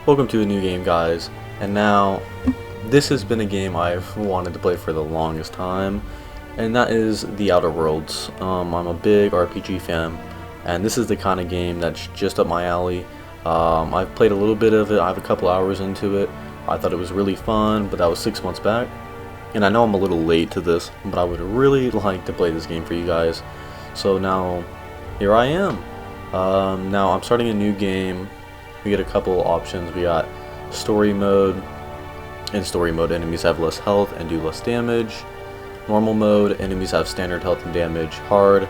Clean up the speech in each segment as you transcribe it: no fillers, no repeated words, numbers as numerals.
Welcome to a new game, guys. And now, this has been a game I've wanted to play for the longest time, and that is The Outer Worlds. I'm a big RPG fan, and this is the kind of game that's just up my alley. I've played a little bit of it. I have a couple hours into it. I thought it was really fun, but that was 6 months back. And I know I'm a little late to this, but I would really like to play this game for you guys. So now, here I am. Now I'm starting a new game. We get a couple options. We got story mode. In story mode, enemies have less health and do less damage. Normal mode, enemies have standard health and damage. Hard,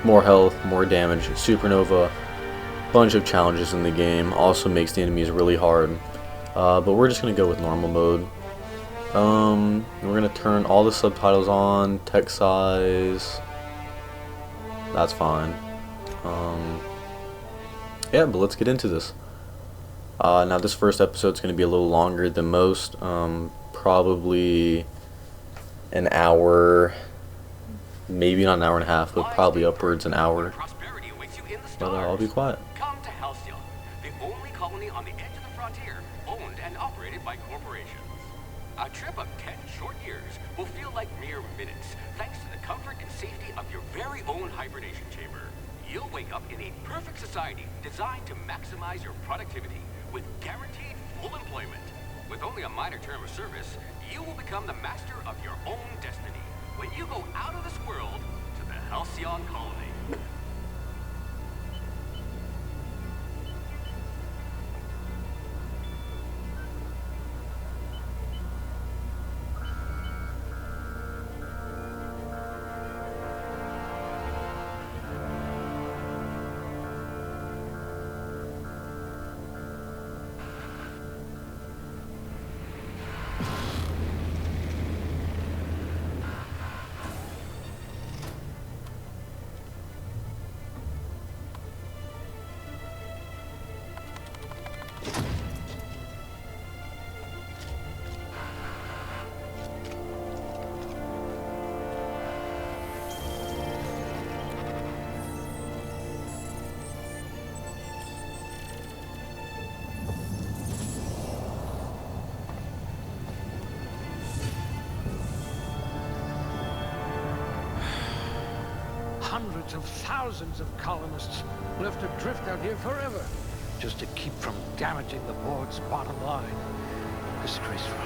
more health, more damage. Supernova, bunch of challenges in the game. Also makes the enemies really hard. But we're just gonna go with normal mode. We're gonna turn all the subtitles on. Text size, that's fine. Yeah, but let's get into this. Now this first episode is going to be a little longer than most, probably an hour, maybe not an hour and a half, but probably upwards an hour. But I'll be quiet. Come to Halcyon, the only colony on the edge of the frontier, owned and operated by corporations. A trip of 10 short years will feel like mere minutes, thanks to the comfort and safety of your very own hibernation chamber. You'll wake up in a perfect society designed to maximize your productivity with guaranteed full employment. With only a minor term of service, you will become the master of your own destiny when you go out of this world to the Halcyon colony. Hundreds of thousands of colonists left adrift out here forever, just to keep from damaging the board's bottom line. Disgraceful.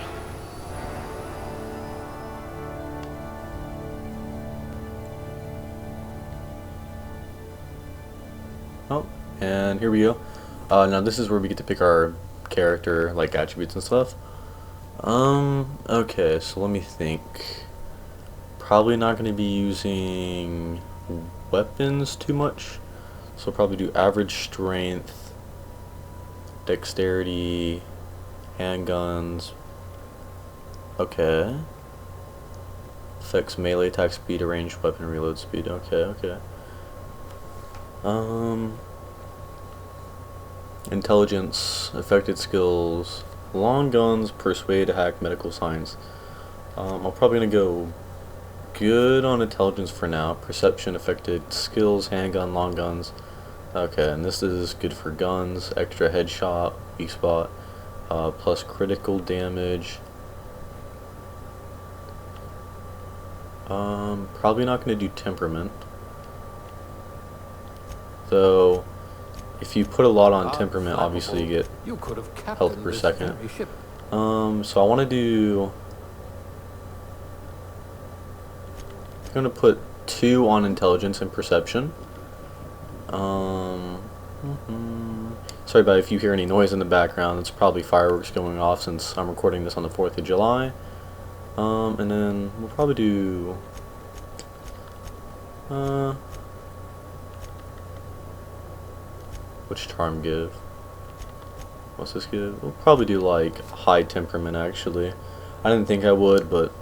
Oh, and here we go. Now this is where we get to pick our character, like attributes and stuff. Okay, so let me think. Probably not going to be using weapons too much, so probably do average strength, dexterity, handguns. Okay. Affects melee attack speed, ranged weapon reload speed. Okay. Intelligence, affected skills, long guns, persuade, hack, medical science. I'm probably gonna go good on intelligence for now. Perception, affected skills, handgun, long guns. Okay, and this is good for guns, extra headshot, weak spot, plus critical damage. Probably not going to do temperament. So, if you put a lot on temperament, obviously you get health per second. So I want to do... I'm going to put 2 on intelligence and perception. Sorry about if you hear any noise in the background. It's probably fireworks going off since I'm recording this on the 4th of July. And then we'll probably do... which charm give? What's this give? We'll probably do like high temperament actually. I didn't think I would, but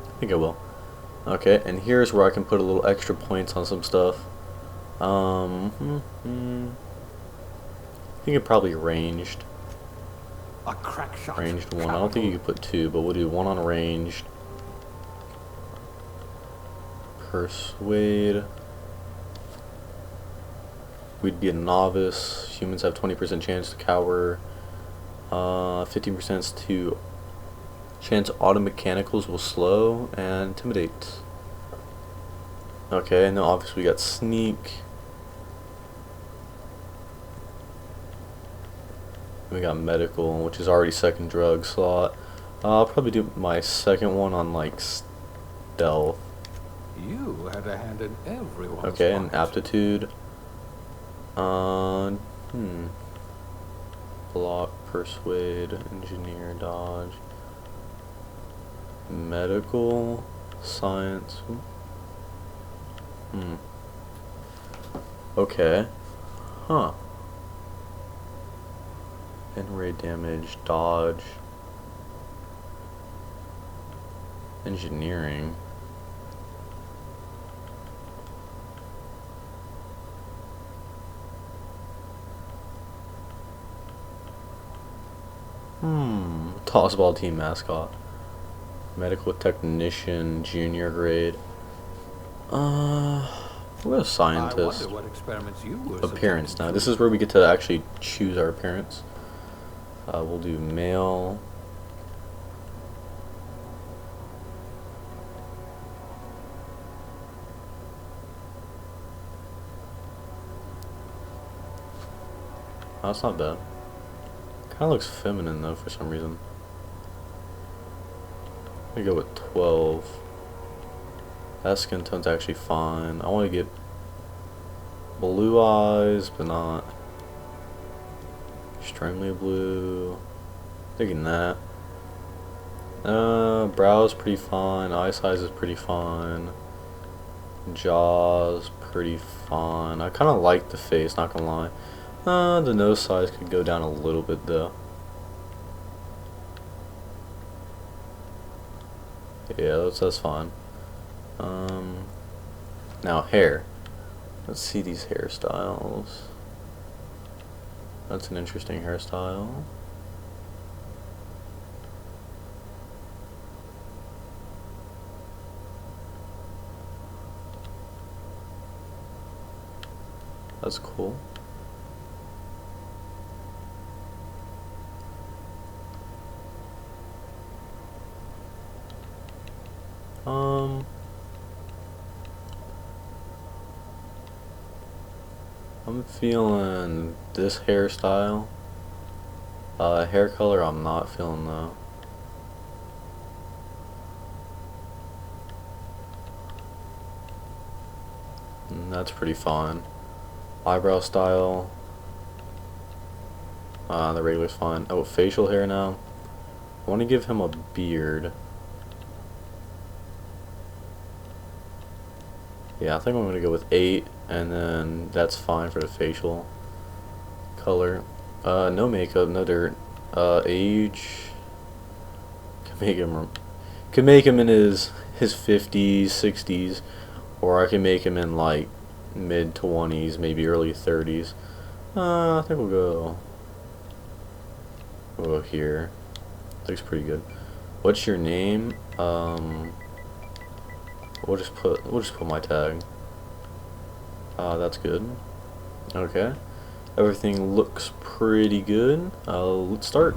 I think I will. Okay, and here's where I can put a little extra points on some stuff. I think it probably ranged. A crack shot. Ranged 1. I don't think you could put 2, but we'll do 1 on ranged. Persuade. We'd be a novice. Humans have 20% chance to cower. 15% to chance auto mechanicals will slow and intimidate. Okay, and then obviously we got sneak. We got medical, which is already second drug slot. I'll probably do my second one on like stealth. You had a hand in everyone's Okay, and pocket. aptitude. Block, persuade, engineer, dodge, medical, science. Okay. Huh. Ray damage, dodge, engineering. Tossball team mascot. Medical technician, junior grade. We're a scientist. I wonder what experiments you were Appearance. subjected Now, to. this is where we get to actually choose our appearance. We'll do male. Oh, that's not bad. Kind of looks feminine though for some reason. We go with 12. That skin tone's actually fine. I want to get blue eyes, but not extremely blue. Thinking that. Brows pretty fine. Eye size is pretty fine. Jaws pretty fine. I kind of like the face, not gonna lie. The nose size could go down a little bit though. Yeah, that's fine. Now hair. Let's see these hairstyles. That's an interesting hairstyle. That's cool. I'm feeling this hairstyle. Hair color I'm not feeling though. That's pretty fine. Eyebrow style. The regular's fine. Oh, facial hair now. I want to give him a beard. Yeah, I think I'm gonna go with 8, and then that's fine for the facial color. No makeup, no dirt. Age. Could make him in his 50s, 60s, or I can make him in like mid 20s, maybe early 30s. I think we'll go here. Looks pretty good. What's your name? We'll just put my tag. That's good. Okay. Everything looks pretty good. Let's start.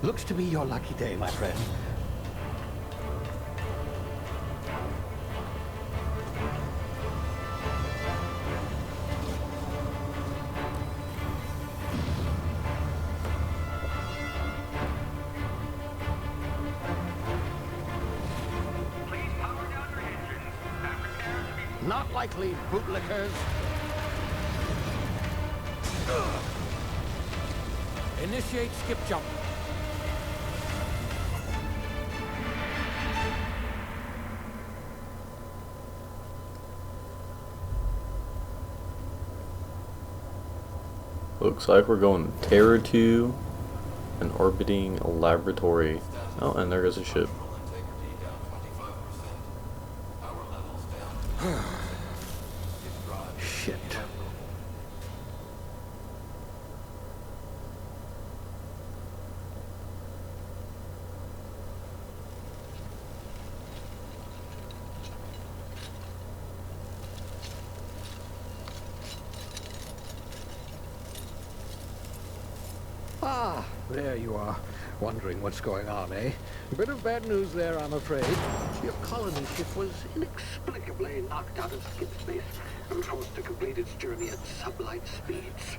Looks to be your lucky day, my friend. Please power down your engines. Prepare to be Not likely, bootlickers. Initiate skip jump. Looks like we're going Terra 2 and orbiting laboratory. Oh, and there goes the ship. Shit. there you are, wondering what's going on, eh? A bit of bad news there, I'm afraid. Your colony ship was inexplicably knocked out of skip space and forced to complete its journey at sublight speeds.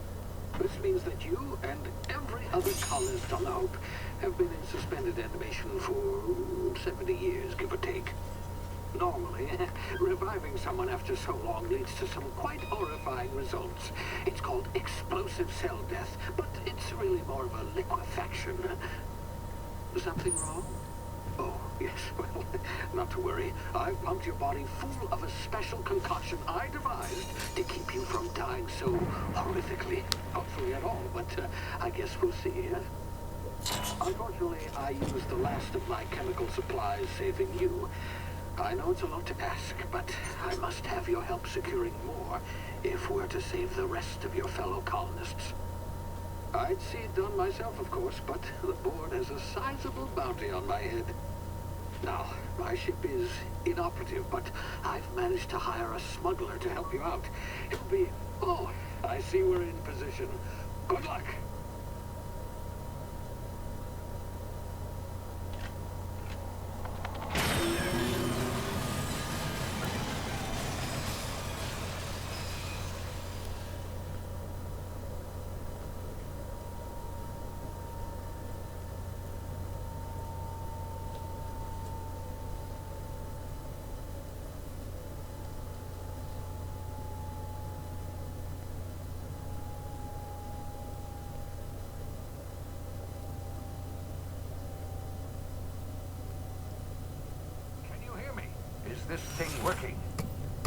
This means that you and every other colonist on the Hope have been in suspended animation for 70 years, give or take. Normally, reviving someone after so long leads to some quite horrifying results. It's called explosive cell death, but it's really more of a liquefaction. Something wrong? Oh, yes, well, not to worry. I've pumped your body full of a special concoction I devised to keep you from dying so horrifically. Hopefully at all, but I guess we'll see, huh? Unfortunately, I used the last of my chemical supplies saving you. I know it's a lot to ask, but I must have your help securing more if we're to save the rest of your fellow colonists. I'd see it done myself, of course, but the board has a sizable bounty on my head. Now, my ship is inoperative, but I've managed to hire a smuggler to help you out. It'll be... Oh, I see we're in position. Good luck. This thing working?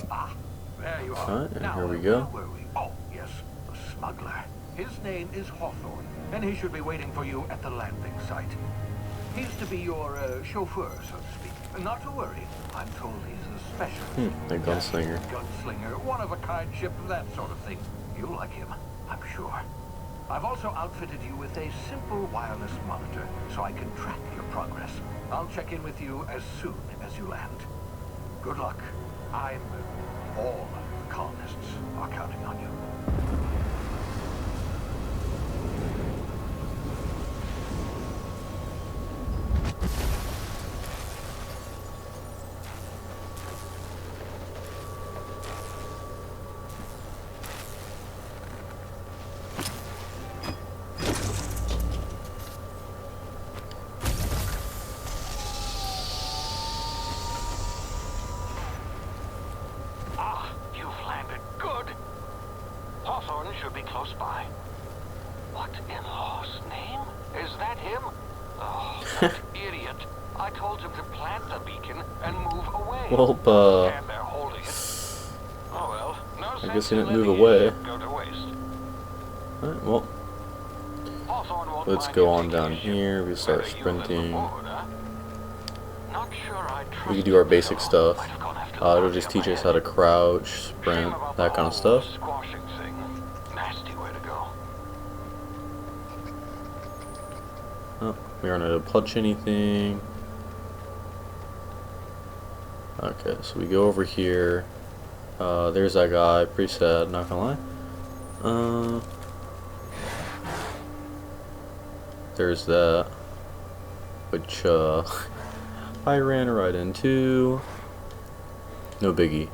Ah, there you are. Alright, and now, here we go. Where were we? Oh, yes, the smuggler. His name is Hawthorne, and he should be waiting for you at the landing site. He's to be your chauffeur, so to speak. Not to worry. I'm told he's a specialist. A gunslinger. Gunslinger, one-of-a-kind ship, that sort of thing. You'll like him, I'm sure. I've also outfitted you with a simple wireless monitor, so I can track your progress. I'll check in with you as soon as you land. Good luck. All the colonists are counting on you. Hawthorne should be close by. What in law's name? Is that him? Oh, that idiot. I told him to plant the beacon and move away. Well, And they're holding it. Oh well, no I guess he sense didn't in move letting it away. go to waste. Alright, well, Hawthorne won't let's mind go you on taking down a ship. here. We start Better you than the sprinting. board, huh? Not sure I We trust can do our you, basic though. stuff. Might have gone after It'll the just party teach on us my how to head. crouch, Shame sprint, about that the kind of whole stuff. Squashing thing. Nasty way to go. Oh, we aren't able to punch anything. Okay, so we go over here. There's that guy. Pretty sad, not gonna lie. There's that. Which, I ran right into. No biggie.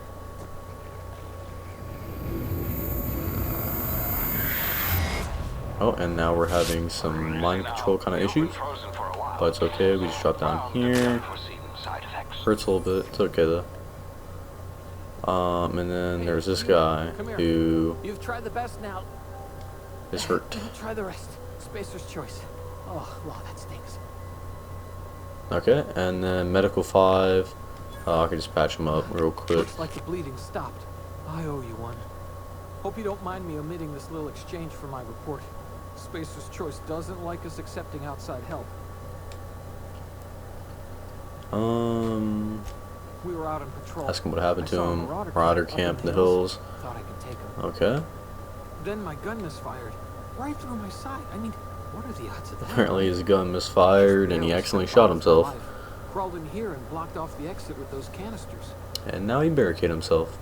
Oh, and now we're having some mind control kind of issues. But it's okay, we just drop down here. Hurts a little bit, it's okay though. And then there's this guy who You've tried the best now. is hurt. Try the rest. Spacer's choice. Oh, wow, that stinks. Okay, and then medical 5. I can just patch him up real quick. Looks like the bleeding stopped. I owe you one. Hope you don't mind me omitting this little exchange for my report. Spacer's choice doesn't like us accepting outside help. We were out on patrol. Ask him what happened I to saw a him. marauder Marauder camp in the hills. Thought I could take him. Okay. Then my gun misfired. Right through my side. I mean, what are the odds of that? Apparently his gun misfired and he accidentally shot himself. Crawled in here and blocked off the exit with those canisters. And now he barricaded himself.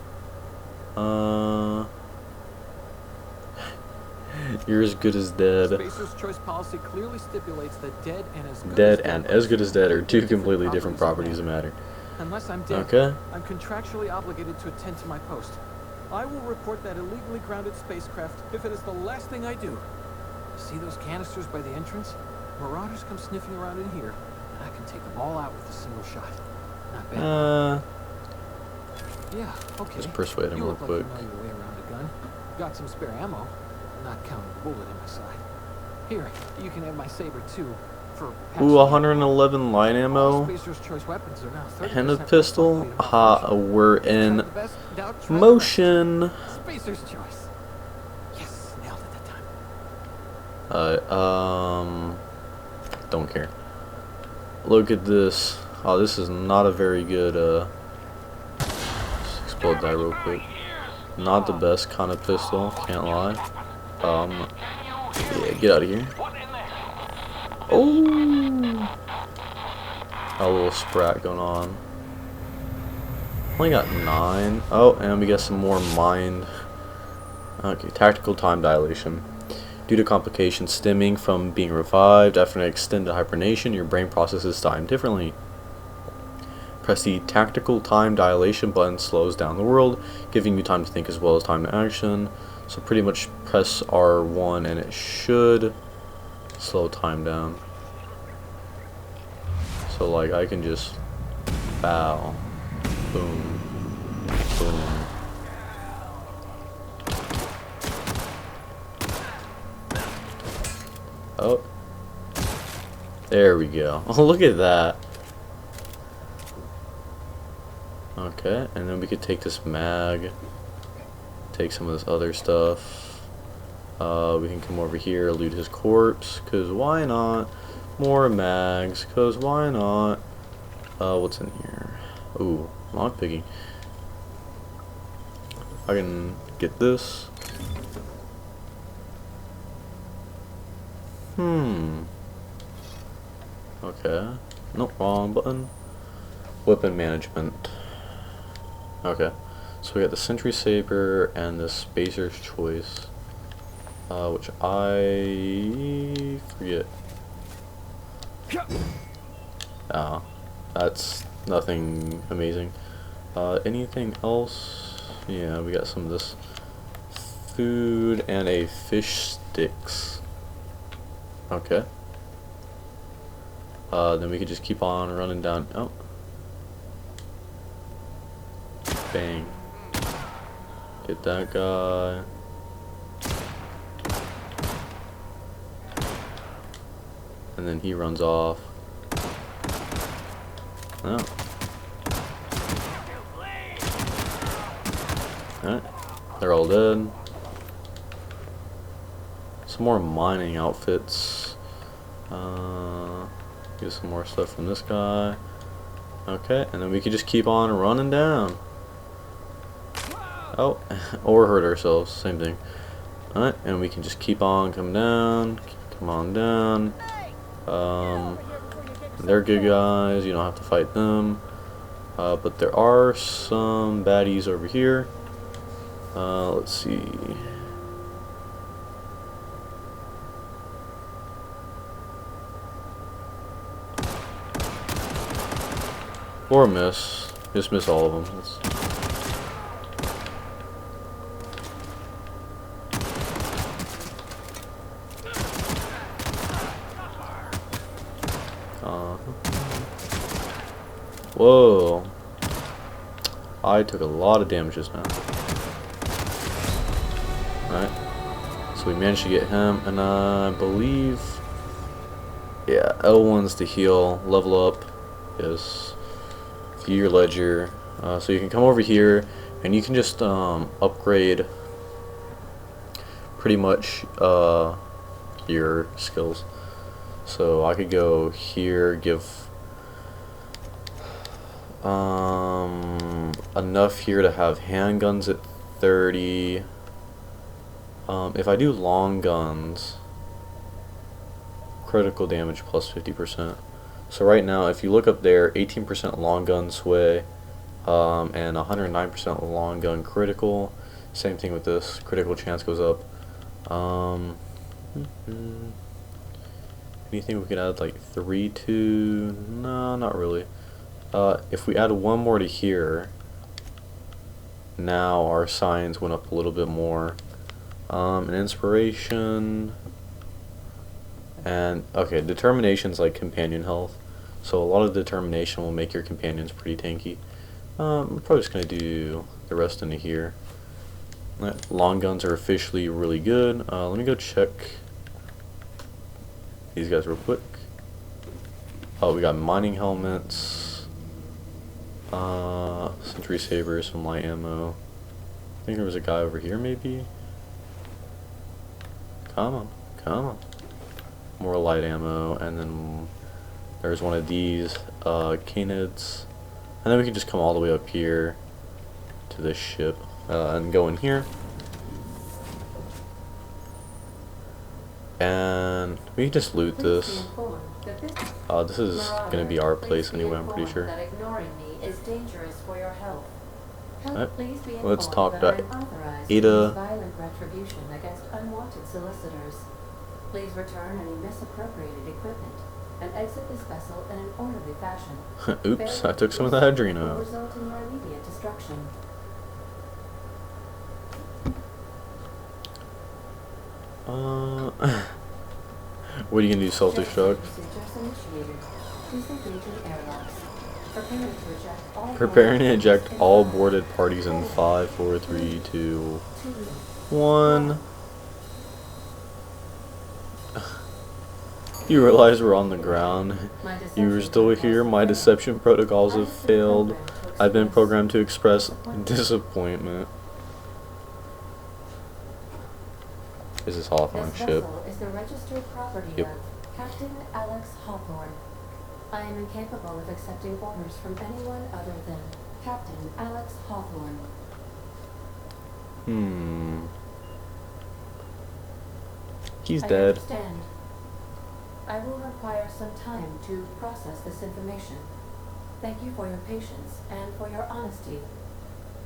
You're as good as dead. Spacer's choice policy clearly stipulates that dead and as good Dead as and dead as good as dead are two completely different properties of matter. Unless I'm dead, Okay. I'm contractually obligated to attend to my post. I will report that illegally grounded spacecraft if it is the last thing I do. See those canisters by the entrance? Marauders come sniffing around in here, and I can take them all out with a single shot. Not bad. Yeah, okay. Just persuade him You real look like quick. you know your way around a gun. Got some spare ammo, not counting the bullet in my side. Here, you can have my saber too. For Ooh, 111 line ammo. Spacer's choice weapons are now 30% And a less pistol. likely to Ha, malfunction. we're Tried in the best, now try the motion. rest. Spacer's choice. Yes, nailed it that time. Don't care. Look at this. Oh, this is not a very good, let's explode that real quick. Not the best kind of pistol, can't lie. Yeah, get out of here. Oh! A little sprat going on. Only got 9. Oh, and we got some more mind. Okay, tactical time dilation. Due to complications stemming from being revived after an extended hibernation, your brain processes time differently. Press the tactical time dilation button, slows down the world, giving you time to think as well as time to action. So pretty much press R1 and it should slow time down. So like I can just bow, boom, boom. Oh, there we go. Oh, look at that. Okay, and then we could take this mag, take some of this other stuff. We can come over here, loot his corpse, cause why not? More mags, cause why not? What's in here? Ooh, lockpicking. I can get this. Okay. Nope, wrong button. Weapon management. Okay. So we got the Sentry Saber and the Spacer's Choice. Which I forget. Oh, that's nothing amazing. Anything else? Yeah, we got some of this food and a fish sticks. Okay. Then we could just keep on running down. Oh. Bang. Get that guy. And then he runs off. Oh. Alright. They're all dead. Some more mining outfits. Get some more stuff from this guy. Okay, and then we could just keep on running down. Oh, or hurt ourselves, same thing. Alright, and we can just keep on coming down. Come on down. They're good guys, you don't have to fight them. But there are some baddies over here. Let's see. Or miss. Just miss all of them. Whoa. I took a lot of damage just now. Alright. So we managed to get him, and I believe... Yeah, L1's to heal, level up is view your ledger. So you can come over here, and you can just upgrade pretty much your skills. So I could go here, give enough here to have handguns at 30. If I do long guns, critical damage plus 50%. So right now, if you look up there, 18% long gun sway, and 109% long gun critical. Same thing with this, critical chance goes up. Um, anything we could add like 3 to? No, not really. If we add one more to here, now our science went up a little bit more. An inspiration, and okay, determination's like companion health, so a lot of determination will make your companions pretty tanky. I'm probably just gonna do the rest into here. Long guns are officially really good. Let me go check these guys real quick. Oh, we got mining helmets, sentry sabers, some light ammo. I think there was a guy over here maybe. Come on, come on. More light ammo, and then there's one of these canids. And then we can just come all the way up here to this ship and go in here. And we can just loot this. This is gonna be our place anyway, I'm pretty sure. Alright, let's talk to Ada. Please return any misappropriated equipment and exit this vessel in an orderly fashion. Oops, I took some of the Adreno. Will result in your immediate destruction. What are you gonna do, self-destruct? Preparing to eject all boarded parties in 5, 4, 3, 2, 1. You realize we're on the ground. You are still here. My deception protocols have failed. I've been programmed to express disappointment. Is this Hawthorne ship? Is the registered property Yep. of Captain Alex Hawthorne. I am incapable of accepting orders from anyone other than Captain Alex Hawthorne. He's I dead. understand. I will require some time to process this information. Thank you for your patience and for your honesty.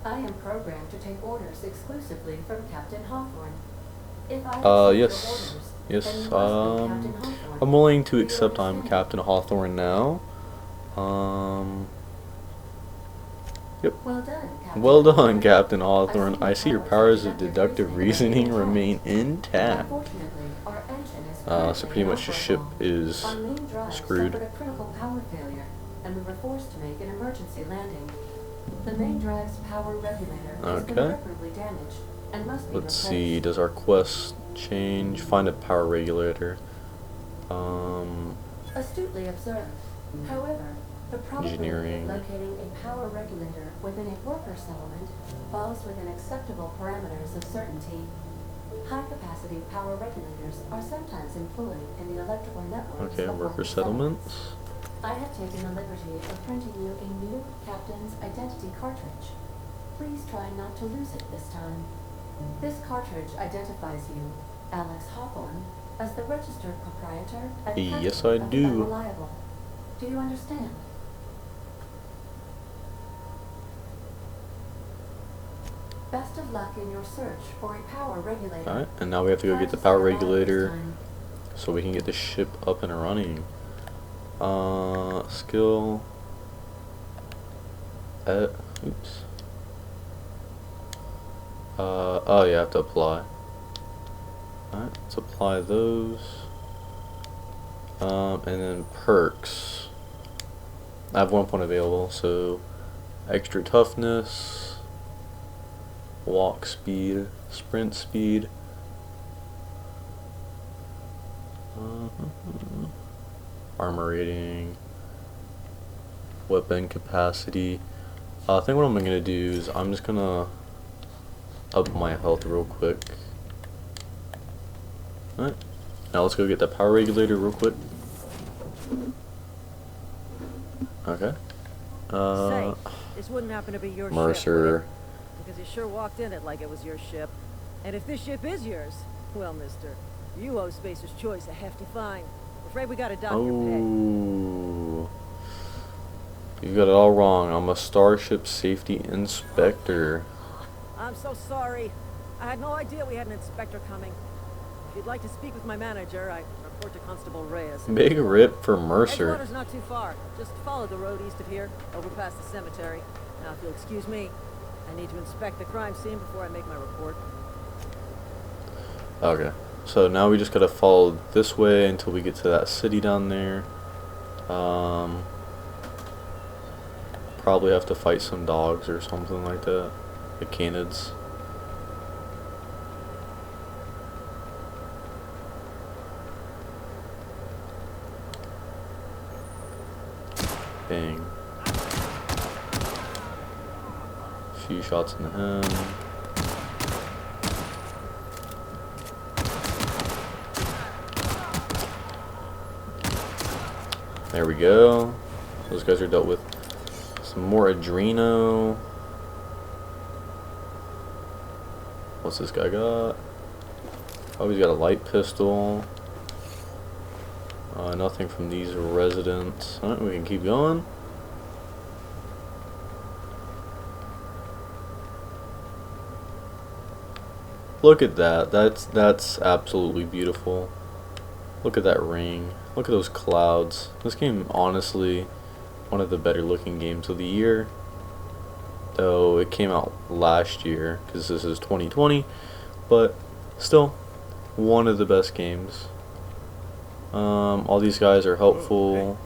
I am programmed to take orders exclusively from Captain Hawthorne. If I accept your Yes. orders, Yes, then you must be Captain Hawthorne. I'm willing to Do you accept I'm understand? Captain Hawthorne now. Yep. Well done, Captain. Well done, Hawthorne. Captain Hawthorne. I see your powers of deductive reasoning remain intact. Unfortunately, our engine is So pretty much the ship is Our main drive screwed. suffered a critical power failure, and we were forced to make an emergency landing. The main drive's power regulator has been Okay. irreparably damaged and must be Let's replaced. see, does our quest change? Find a power regulator. Astutely observed. However, the probability Engineering. of locating a power regulator within a worker settlement falls within acceptable parameters of certainty. High-capacity power regulators are sometimes employed in the electrical networks Okay, of worker settlements. I have taken the liberty of printing you a new Captain's Identity cartridge. Please try not to lose it this time. This cartridge identifies you, Alex Hawthorne, as the registered proprietor and Yes, captain I of do. the Unreliable. Do you understand? Best of luck in your search for a power regulator. Alright, and now we have to go get the power regulator so we can get the ship up and running. Skill. Oops. Oh yeah, I have to apply. Alright, let's apply those. And then perks. I have 1 point available, so extra toughness, walk speed, sprint speed. Armor rating, weapon capacity. I think what I'm gonna do is I'm just gonna up my health real quick. Alright, now let's go get the power regulator real quick. Okay. Say, this wouldn't happen to be your ship, would Mercer. it? Because you sure walked in it like it was your ship. And if this ship is yours, well, mister, you owe Spacer's Choice a hefty fine. Afraid we gotta dock your pay. Oh. You got it all wrong. I'm a Starship Safety Inspector. I'm so sorry. I had no idea we had an inspector coming. you'd like to speak with my manager, I report to Constable Reyes. Big rip for Mercer. Edgewater's not too far. Just follow the road east of here, over past the cemetery. Now, if you'll excuse me, I need to inspect the crime scene before I make my report. Okay. So now we just gotta follow this way until we get to that city down there. Probably have to fight some dogs or something like that. The canids. Bang. Few shots in the head. There we go. Those guys are dealt with. Some more Adreno. What's this guy got? Oh, he's got a light pistol. Nothing from these residents. Alright, we can keep going. Look at that. That's absolutely beautiful. Look at that ring. Look at those clouds. This game, honestly, one of the better looking games of the year. Though it came out last year, because this is 2020. But still, one of the best games. All these guys are helpful.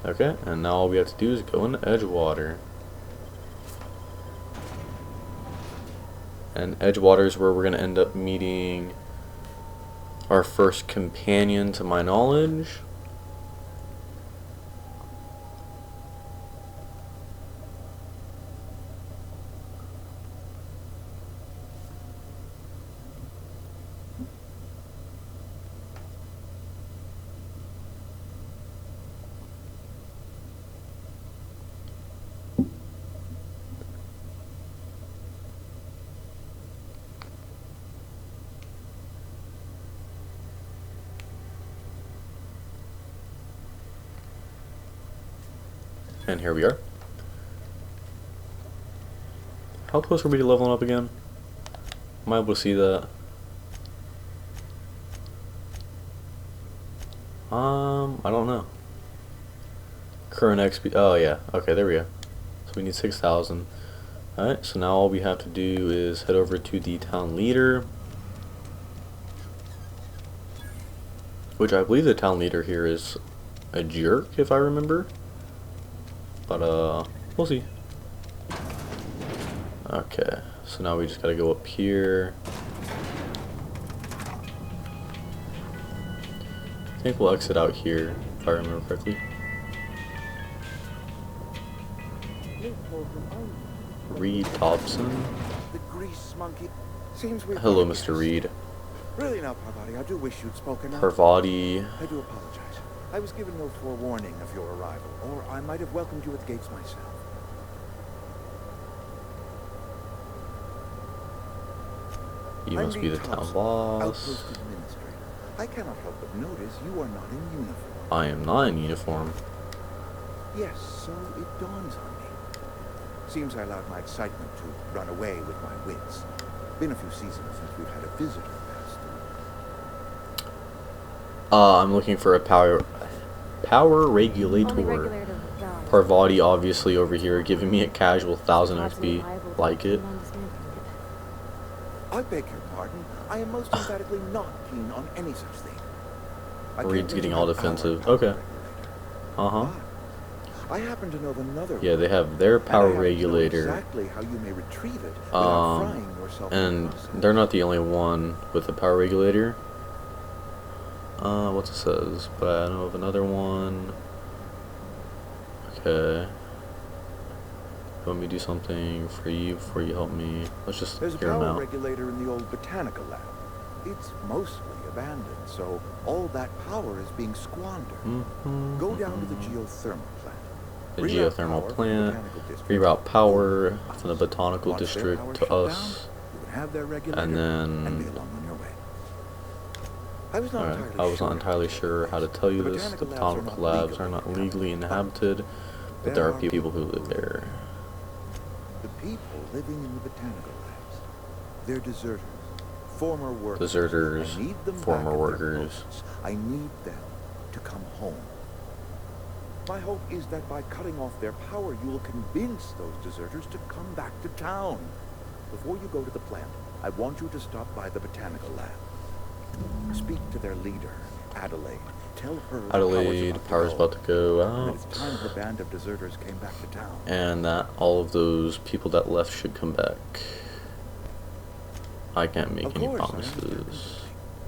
Okay, and now all we have to do is go into Edgewater. And Edgewater is where we're going to end up meeting our first companion, to my knowledge. And here we are. How close are we to leveling up again? Am I able to see that? I don't know. Current XP. Oh yeah. Okay, there we go. So we need 6,000. Alright, so now all we have to do is head over to the town leader. Which I believe the town leader here is a jerk, if I remember. But, we'll see. Okay, so now we just gotta go up here. I think we'll exit out here, if I remember correctly. Reed Thompson. The grease monkey. Seems we've Hello, got a Mr. guest. Reed. Really now, Parvati, I do wish you'd spoken up. Parvati. I do apologize. I was given no forewarning of your arrival, or I might have welcomed you at the gates myself. You must be the town boss. Outpost administrator. I cannot help but notice you are not in uniform. I am not in uniform. Yes, so it dawns on me. Seems I allowed my excitement to run away with my wits. Been a few seasons since we've had a visitor pass through. I'm looking for a power regulator. Parvati obviously over here giving me a casual 1000 XP. Like it. I beg your pardon. I am most emphatically not keen on any such thing. Reed's getting all defensive. Okay. Uh-huh. I happen to know of another. Yeah, they have their power regulator. Exactly how you may retrieve it without frying yourself in the and process. they're not the only one with a power regulator. What's it says? But I know of another one. Okay. Let me do something for you before you help me. Let's just There's a hear them power out. regulator in the old botanical lab. It's mostly abandoned, so all that power is being squandered. Go down to the geothermal plant. The Reroute power geothermal from the plant. botanical district. Reroute power from the botanical Once their district power to shut us. down, you can have their regulator And then- and be along on your way. I was not Alright, entirely I was not sure. entirely sure how to tell you The this. The botanical botanical labs are not legally inhabited, but there are people who live there. The people living in the botanical labs. They're deserters. Former workers. Deserters, I need them former back at their workers. posts. I need them to come home. My hope is that by cutting off their power, you will convince those deserters to come back to town. Before you go to the plant, I want you to stop by the botanical lab. Speak to their leader, Adelaide. Tell her Adelaide, power's about to go that out. it's time her band of deserters came back to town. And that all of those people that left should come back. I can't make Of any course, I understand promises. completely.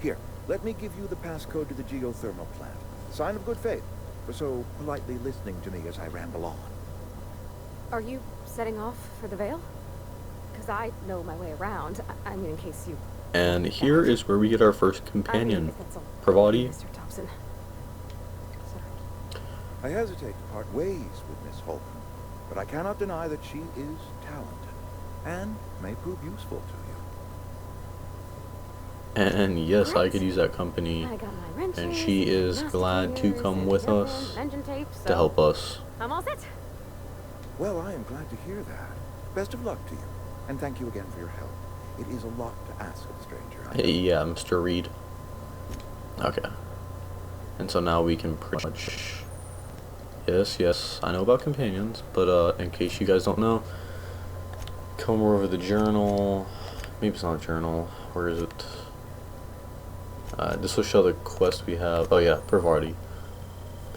Here, let me give you the passcode to the geothermal plant. Sign of good faith for so politely listening to me as I ramble on. Are you setting off for the Vale? Because I know my way around. I mean, in case you... And here is where we get our first companion, if that's all right, Parvati. Mr. Thompson. Sorry. I hesitate to part ways with Miss Holcomb, but I cannot deny that she is talented and may prove useful to you. And yes, I Great. could use that company, I got my wrenches, and she is master glad to pliers, come and with cable, us engine tape, to so help us. I'm all set. Well, I am glad to hear that. Best of luck to you, and thank you again for your help. It is a lot to ask of a stranger. I know. Yeah, Mr. Reed. Okay. And so now we can pretty much... Yes, I know about companions, but in case you guys don't know, come over the journal. Maybe it's not a journal. Where is it? This will show the quest we have. Oh yeah, Parvati.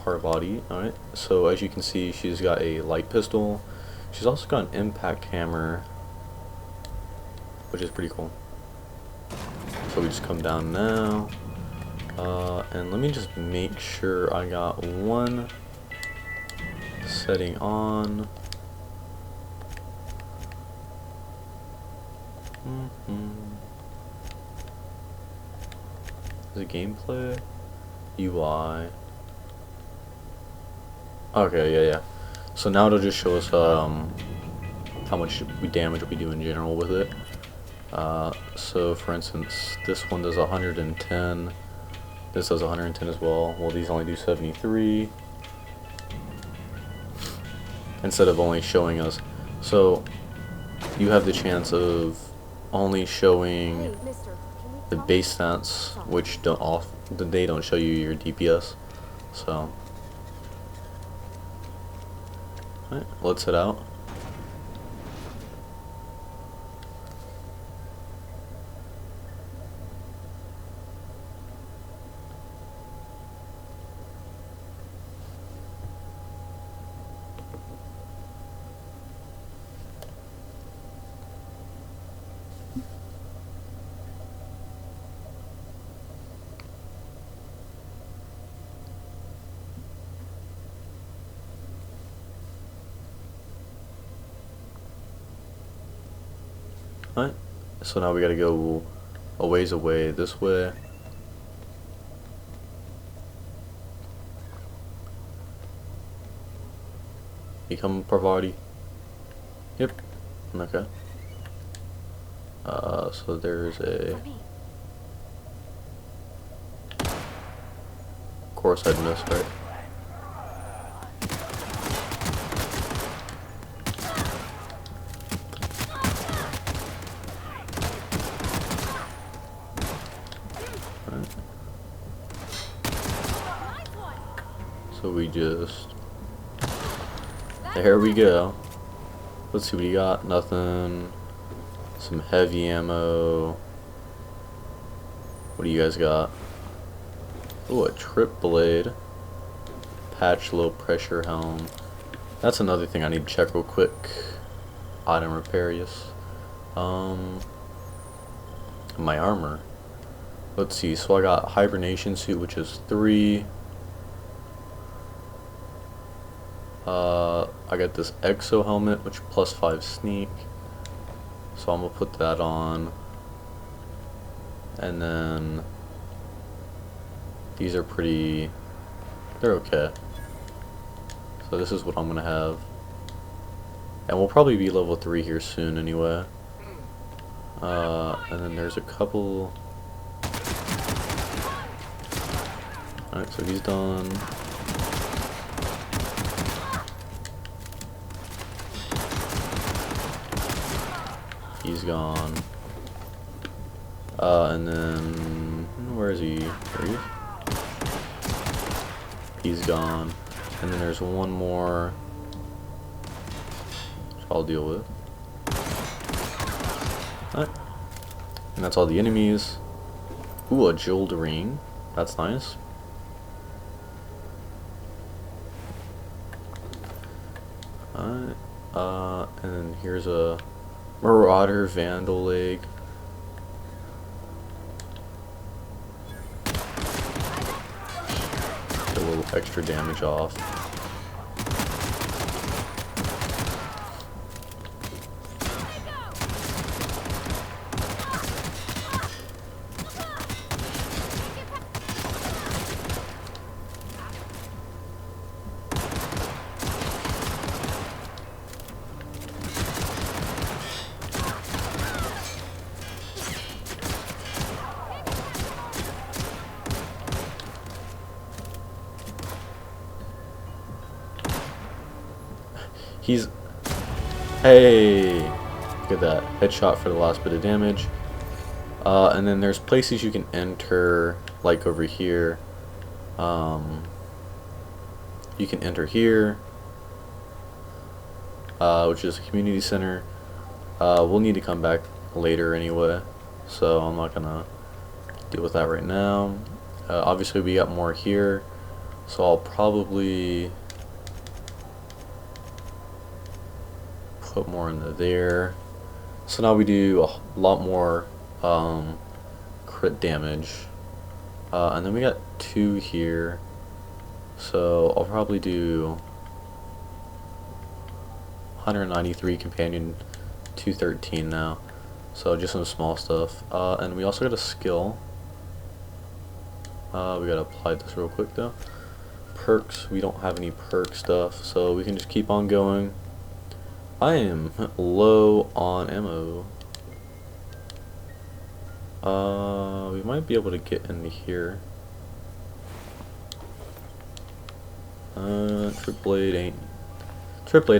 Alright. So as you can see, she's got a light pistol. She's also got an impact hammer, which is pretty cool. So we just come down now. And let me just make sure I got one setting on. Is it gameplay? UI. Okay, yeah. So now it'll just show us how much damage we do in general with it. So for instance, this one does 110. This does 110 as well. Well, these only do 73. Instead of only showing us. So you have the chance of only showing Hey, mister, can we the talk? base stats, which they don't show you your DPS. So alright, let's head out. Alright, so now we gotta go a ways away this way. You come, Parvati? Yep. Okay. So there's a... For me. Of course I missed, right? So we just... There we go. Let's see what you got. Nothing. Some heavy ammo. What do you guys got? Oh, a trip blade. Patch low pressure helm. That's another thing I need to check real quick. Item reparius. My armor. Let's see. So I got hibernation suit, which is 3. I got this exo helmet, which plus 5 sneak. So I'm gonna put that on. And then these are they're okay. So this is what I'm gonna have. And we'll probably be level 3 here soon anyway. And then there's a couple. Alright, so he's done. He's gone. And then where is he? There he is. He's gone. And then there's one more, which I'll deal with. Alright. And that's all the enemies. Ooh, a jeweled ring. That's nice. Alright. And then here's a Marauder Vandal leg. Get a little extra damage off. He's... Hey! Look at that. Headshot for the last bit of damage. And then there's places you can enter, like over here. You can enter here, which is a community center. We'll need to come back later anyway, so I'm not gonna deal with that right now. Obviously we got more here, so I'll probably put more into there. So now we do a lot more crit damage, and then we got 2 here, so I'll probably do 193 companion, 213 now, so just some small stuff. And we also got a skill. We gotta apply this real quick though. Perks, we don't have any perk stuff, so we can just keep on going. I am low on ammo. We might be able to get into here. Trip blade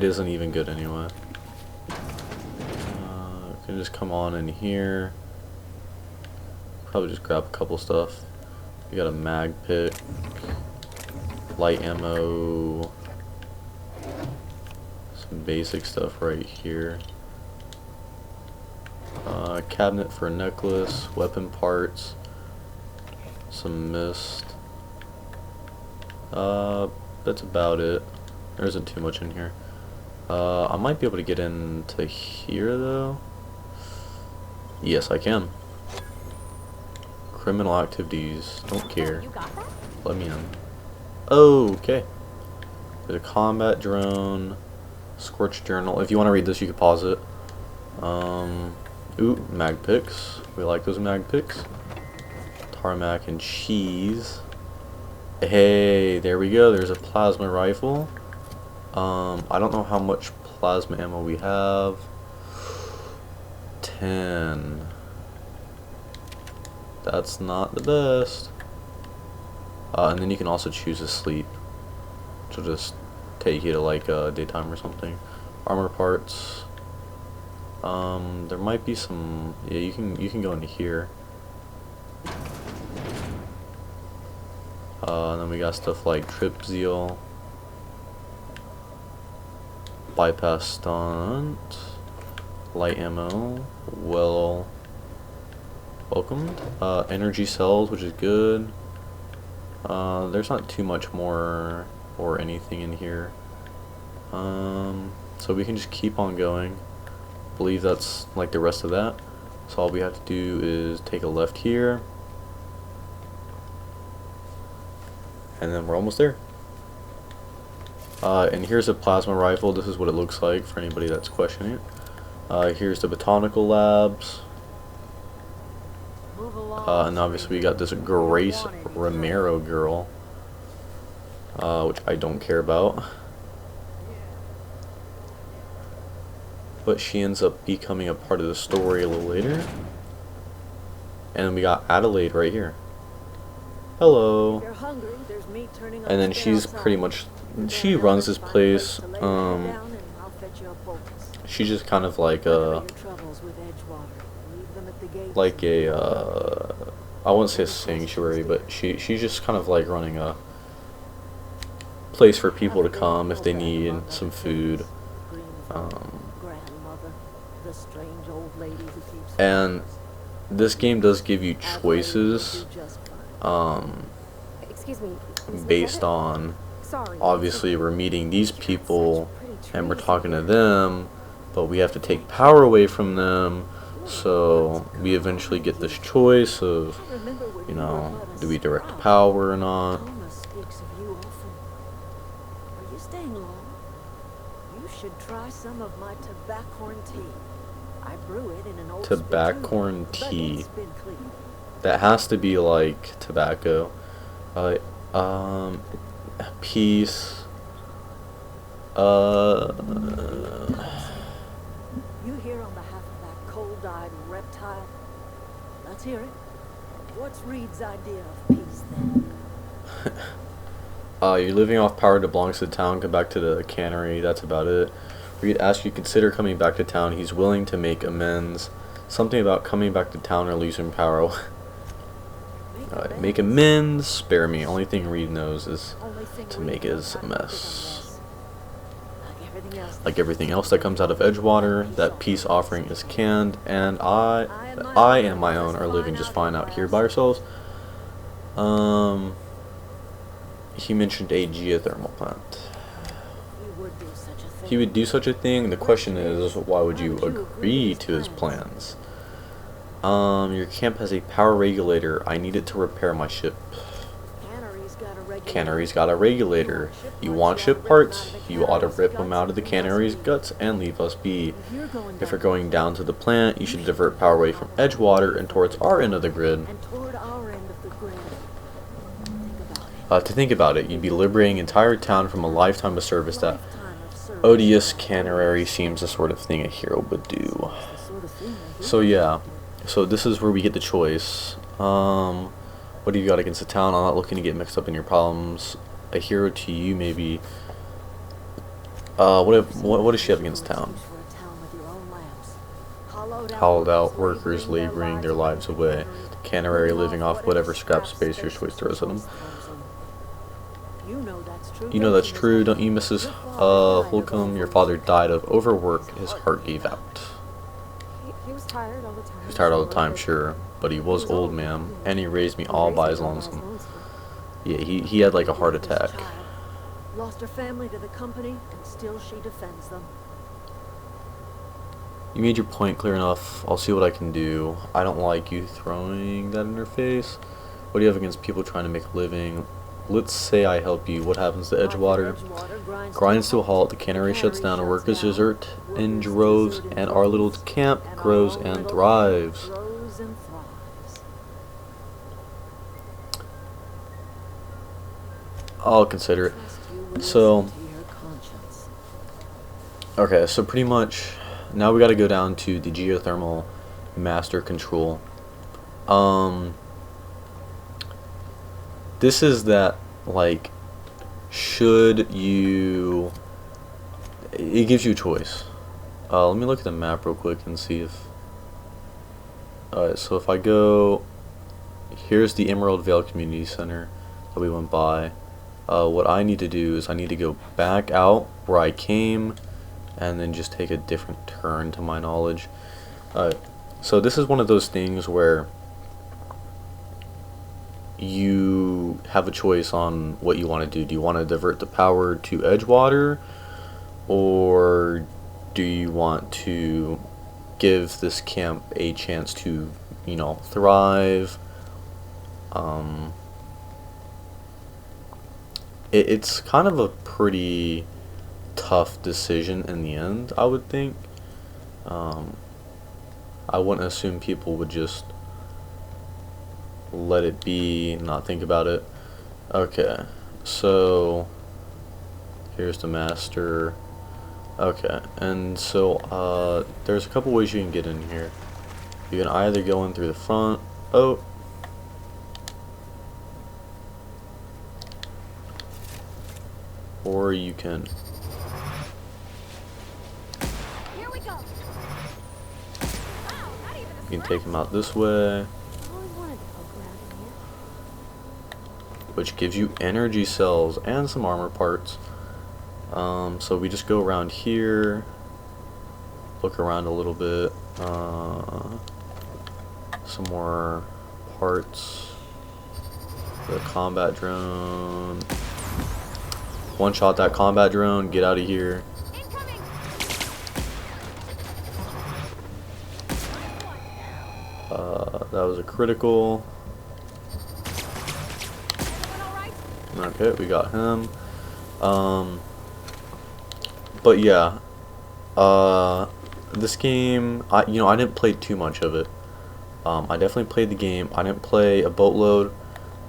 isn't even good anyway. We can just come on in here. Probably just grab a couple stuff. We got a mag pick, light ammo, some basic stuff right here. Cabinet for a necklace, weapon parts, some mist. That's about it. There isn't too much in here. I might be able to get into here though. Yes, I can. Criminal activities. Don't care. Let me in. Okay. There's a combat drone. Scorch journal. If you want to read this, you can pause it. Ooh, mag picks. We like those mag picks. Tarmac and cheese. Hey, there we go. There's a plasma rifle. I don't know how much plasma ammo we have. 10. That's not the best. And then you can also choose to sleep, which will just take you to like daytime or something. Armor parts. There might be some. Yeah, you can go into here. And then we got stuff like trip zeal, bypass stunt, light ammo. Well, welcomed. Energy cells, which is good. There's not too much more or anything in here. So we can just keep on going. I believe that's like the rest of that. So all we have to do is take a left here. And then we're almost there. And here's a plasma rifle. This is what it looks like for anybody that's questioning it. Here's the botanical labs. And obviously we got this Grace Romero girl, which I don't care about. But she ends up becoming a part of the story a little later. And we got Adelaide right here. Hello. And then she's pretty much, she runs this place. She's just kind of like like a I wouldn't say a sanctuary, but she's just kind of like running a place for people to come if they need some food. And this game does give you choices Excuse me. based on, Sorry. obviously we're meeting these people and we're talking to them, but we have to take power away from them, so we eventually get this choice of, you know, do we direct power or not. Thomas speaks of you often. Are you staying long? You should try some of my tobaccorn tea. I brew it in an old Tobaccorn spittoon, tea. but it's been cleaned. That has to be like tobacco. Peace. You here on behalf of that cold-eyed reptile? Let's hear it. What's Reed's idea of peace then? You're living off power that belongs to the town. Come back to the cannery. That's about it. Reed asks you to consider coming back to town. He's willing to make amends. Something about coming back to town or losing power. Alright, make amends. Spare me. Only thing Reed knows is to make his a mess. Like everything else that comes out of Edgewater, that peace offering is canned, and I and my own are living just fine out here by ourselves. He mentioned a geothermal plant. He would do such a thing. The question is, why would you agree to his plans? Your camp has a power regulator. I need it to repair my ship. Cannery's got a regulator. You want ship parts? You ought to rip them out of the cannery's guts and leave us be. If you're going down to the plant, you should divert power away from Edgewater and towards our end of the grid. To think about it, you'd be liberating an entire town from a lifetime of service. That odious cannery seems the sort of thing a hero would do. So yeah, so this is where we get the choice. What do you got against the town? I'm not looking to get mixed up in your problems. A hero to you, maybe. What does she have against town? Hollowed out workers laboring their lives away. The cannery living off whatever scrap space your choice throws at them. You know that's true, don't you, Mrs. Holcomb? Your father died of overwork. His heart gave out. He was tired all the time. He was tired all the time, sure. But he was old, ma'am. And he raised me all by his lonesome. Yeah, he had like a heart attack. Lost her family to the company, and still she defends them. You made your point clear enough. I'll see what I can do. I don't like you throwing that in her face. What do you have against people trying to make a living? Let's say I help you. What happens to Edgewater? Grinds to a halt. The cannery shuts down. Our workers desert in droves, and our little camp grows and thrives. I'll consider it. So, okay, so pretty much now we got to go down to the geothermal master control. This is that, like, should you, it gives you a choice. Let me look at the map real quick and see if, alright, so if I go, here's the Emerald Vale Community Center that we went by. What I need to do is I need to go back out where I came and then just take a different turn to my knowledge. So this is one of those things where you have a choice on what you want to do. Do you want to divert the power to Edgewater, or do you want to give this camp a chance to, you know, thrive? It's kind of a pretty tough decision in the end, I would think. I wouldn't assume people would just let it be, not think about it. Okay, so here's the master. Okay, and so there's a couple ways you can get in here. You can either go in through the front. Oh, or you can. Here we go. Wow, not even a You can take him out this way, which gives you energy cells and some armor parts. So we just go around here, look around a little bit, some more parts. The combat drone. One shot that combat drone, get out of here. That was a critical. Okay, we got him. But yeah, this game, I didn't play too much of it. I definitely played the game. I didn't play a boatload,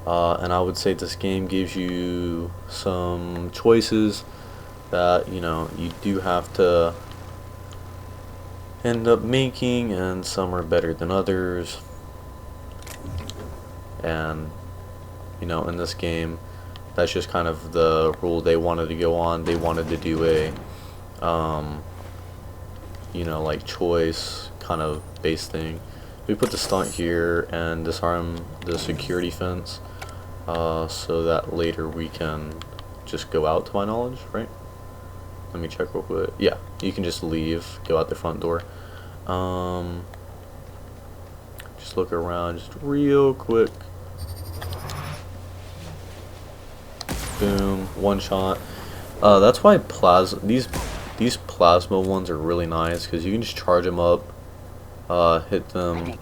and I would say this game gives you some choices that you do have to end up making, and some are better than others. And in this game, that's just kind of the rule they wanted to go on. They wanted to do a like choice kind of base thing. We put the stunt here and disarm the security fence, so that later we can just go out, to my knowledge, right? Let me check real quick. Yeah, you can just leave, go out the front door. Just look around just real quick. Boom, one shot. That's why these plasma ones are really nice, because you can just charge them up, hit them.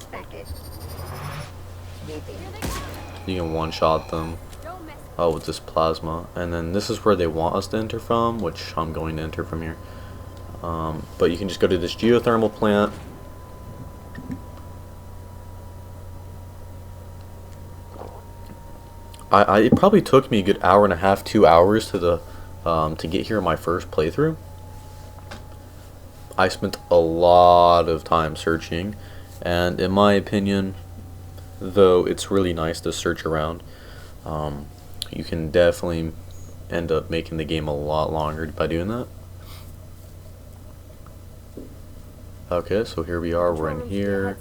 You can one shot them with this plasma, and then this is where they want us to enter from, which I'm going to enter from here. But you can just go to this geothermal plant. It probably took me a good hour and a half, 2 hours to get here in my first playthrough. I spent a lot of time searching, and in my opinion, though it's really nice to search around, you can definitely end up making the game a lot longer by doing that. Okay, so here we are, we're in here.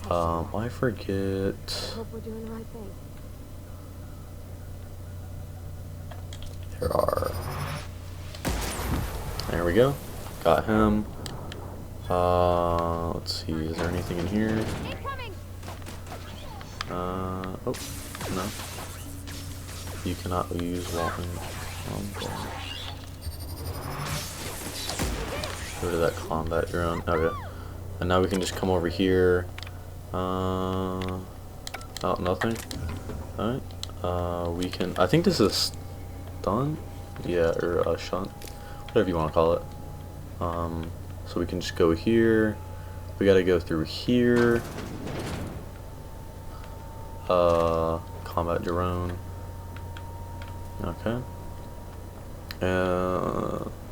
I forget. Hope we're doing the right thing. There we go. Got him. Let's see, is there anything in here? Oh, no. You cannot use walking. Go to that combat drone. Okay. And now we can just come over here. Oh, nothing. Alright. We can, I think this is stun? Yeah, or shunt. Whatever you want to call it. So we can just go here. We gotta go through here. Combat drone. Okay.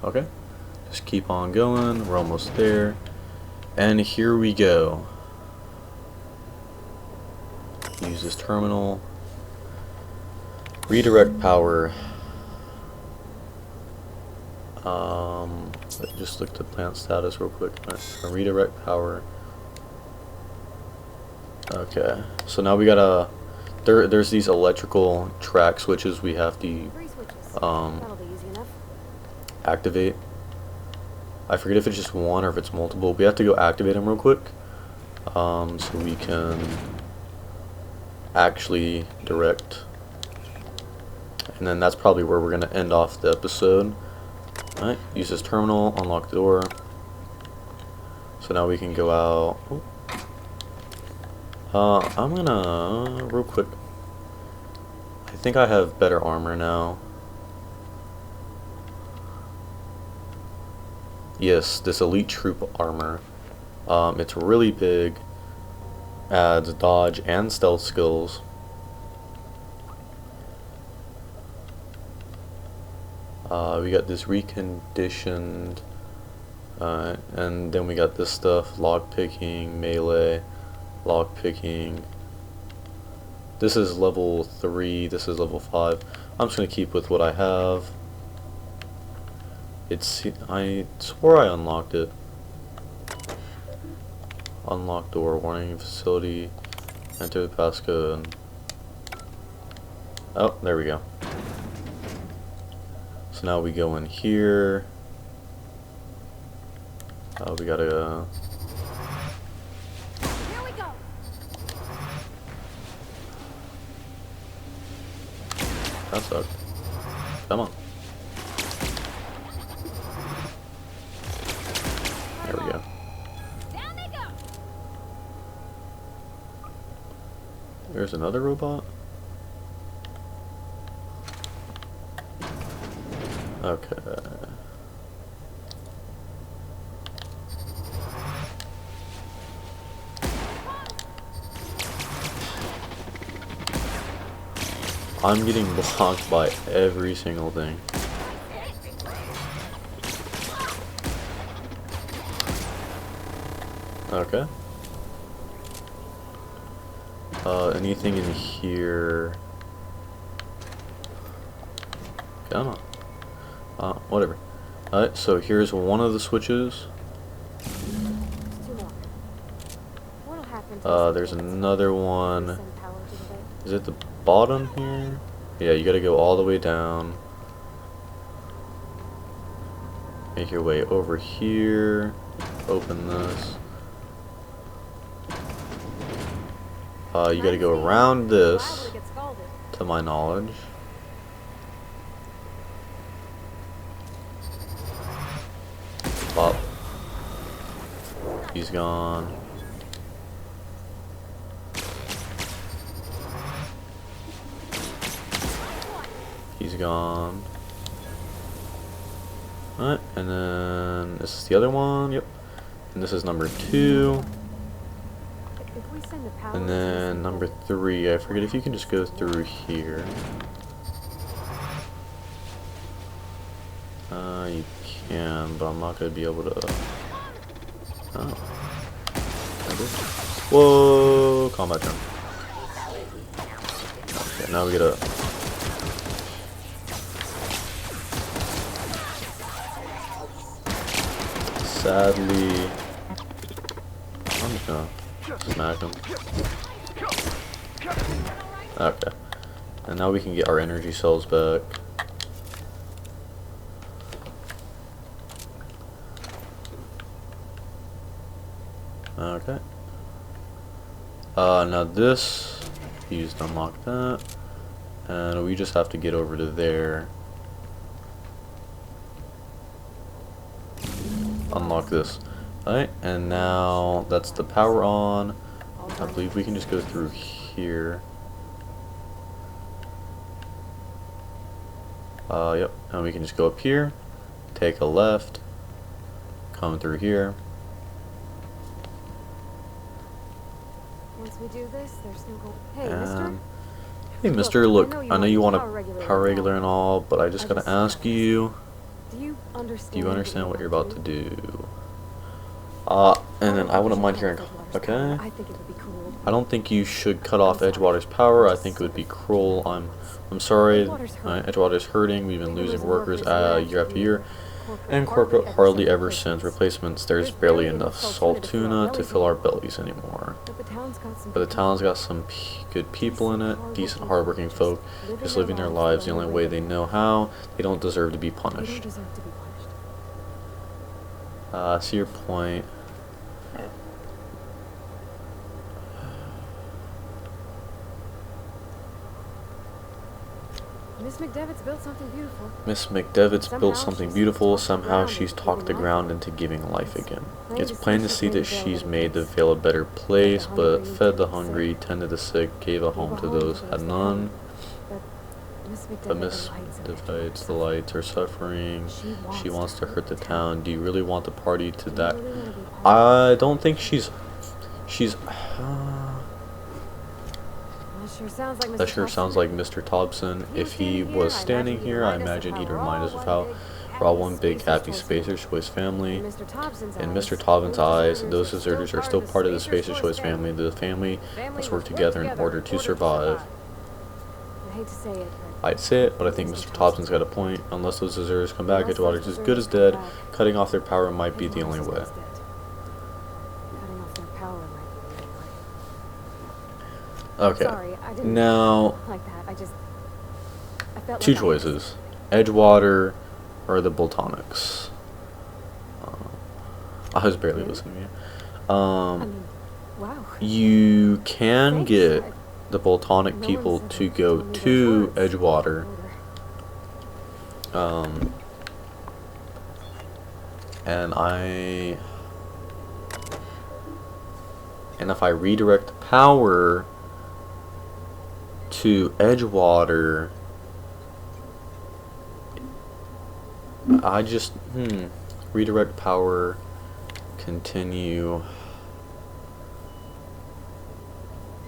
Okay. Just keep on going. We're almost there. And here we go. Use this terminal. Redirect power. Just look to plant status real quick. Right. Redirect power. Okay, so now we gotta. There's these electrical track switches we have to activate. I forget if it's just one or if it's multiple. We have to go activate them real quick, so we can actually direct. And then that's probably where we're gonna end off the episode. Alright, use this terminal, unlock the door. So now we can go out. I'm gonna, real quick, I think I have better armor now. Yes, this elite troop armor. It's really big, adds dodge and stealth skills. We got this reconditioned, and then we got this stuff, lockpicking, melee, lockpicking. This is level 3, this is level 5. I'm just going to keep with what I have. I swore I unlocked it. Unlock door. Warning facility. Enter the passcode. Oh, there we go. So now we go in here. Oh, we gotta. Here we go. That sucked. Come on. There we go. Down they go. There's another robot. Okay. I'm getting blocked by every single thing. Okay. Anything in here? Come on. Whatever. Alright, so here's one of the switches. Two more. What'll happen to There's another one. send power to the veil? Is it the bottom here? Yeah, you gotta go all the way down. Make your way over here. Open this. You gotta go around this, Liable to get scalded. to my knowledge. Pop. He's gone. He's gone. Alright, and then this is the other one, yep. And this is number 2. If we send the power And to then this number 3, I forget if you can just go through here. You can, but I'm not going to be able to. Oh. Whoa! Combat jump. Okay, now we get a. Sadly, I'm just gonna smack him. Okay. And now we can get our energy cells back. Okay. Now this, used to unlock that. And we just have to get over to there. Unlock this. Alright, and now that's the power on. I believe we can just go through here. Yep, and we can just go up here, take a left, come through here. Once we do this, there's no goal. Hey, And, mister. hey mister, look, I I know you want a power regulator power now. regulator and all, but I just gotta ask you, Do you understand? do you understand what you're about to do? And then I wouldn't mind hearing, okay? I think it would be cool. I don't think you should cut off Edgewater's power. I think it would be cruel. I'm sorry. Edgewater's hurting. We've been losing workers year after year, and corporate hardly ever sends replacements. There's barely enough salt tuna to fill our bellies anymore. But the town's got some good people in it, decent, hardworking folk, just living their lives the only way they know how. They don't deserve to be They punished. don't deserve to be punished. I see your point. Miss McDevitt's built something beautiful. Miss McDevitt's built something beautiful. Somehow she's talked the ground into giving life again. It's plain to see that she's made the Vale a better place, but fed the hungry, tended the sick, gave a home to those who had none. But Miss McDevitt's the lights are suffering. She wants to hurt the town. Do you really want the party to that? I don't think she's. That sure sounds like Mr. Thompson. If he was standing here, I imagine he'd remind us of how we're all one big happy Spacer's Choice family. In Mr. Thompson's eyes, those deserters are still part of the Spacer's Choice family. The family must work together in order to survive. I hate to say it, I'd say it, but I think Mr. Thompson's got a point. Unless those deserters come back, Edgewater's as good as dead. Cutting off their power might be the only way. Cutting off their power Okay. Sorry, I didn't Now, like that. I felt two like choices: Edgewater or the Boltonics. I was barely Really? listening to you. I mean, wow. You can Thanks. get the Boltonic No people one's to ever go told me to those words. Edgewater. Order. And if I redirect the power to Edgewater, I just redirect power, continue.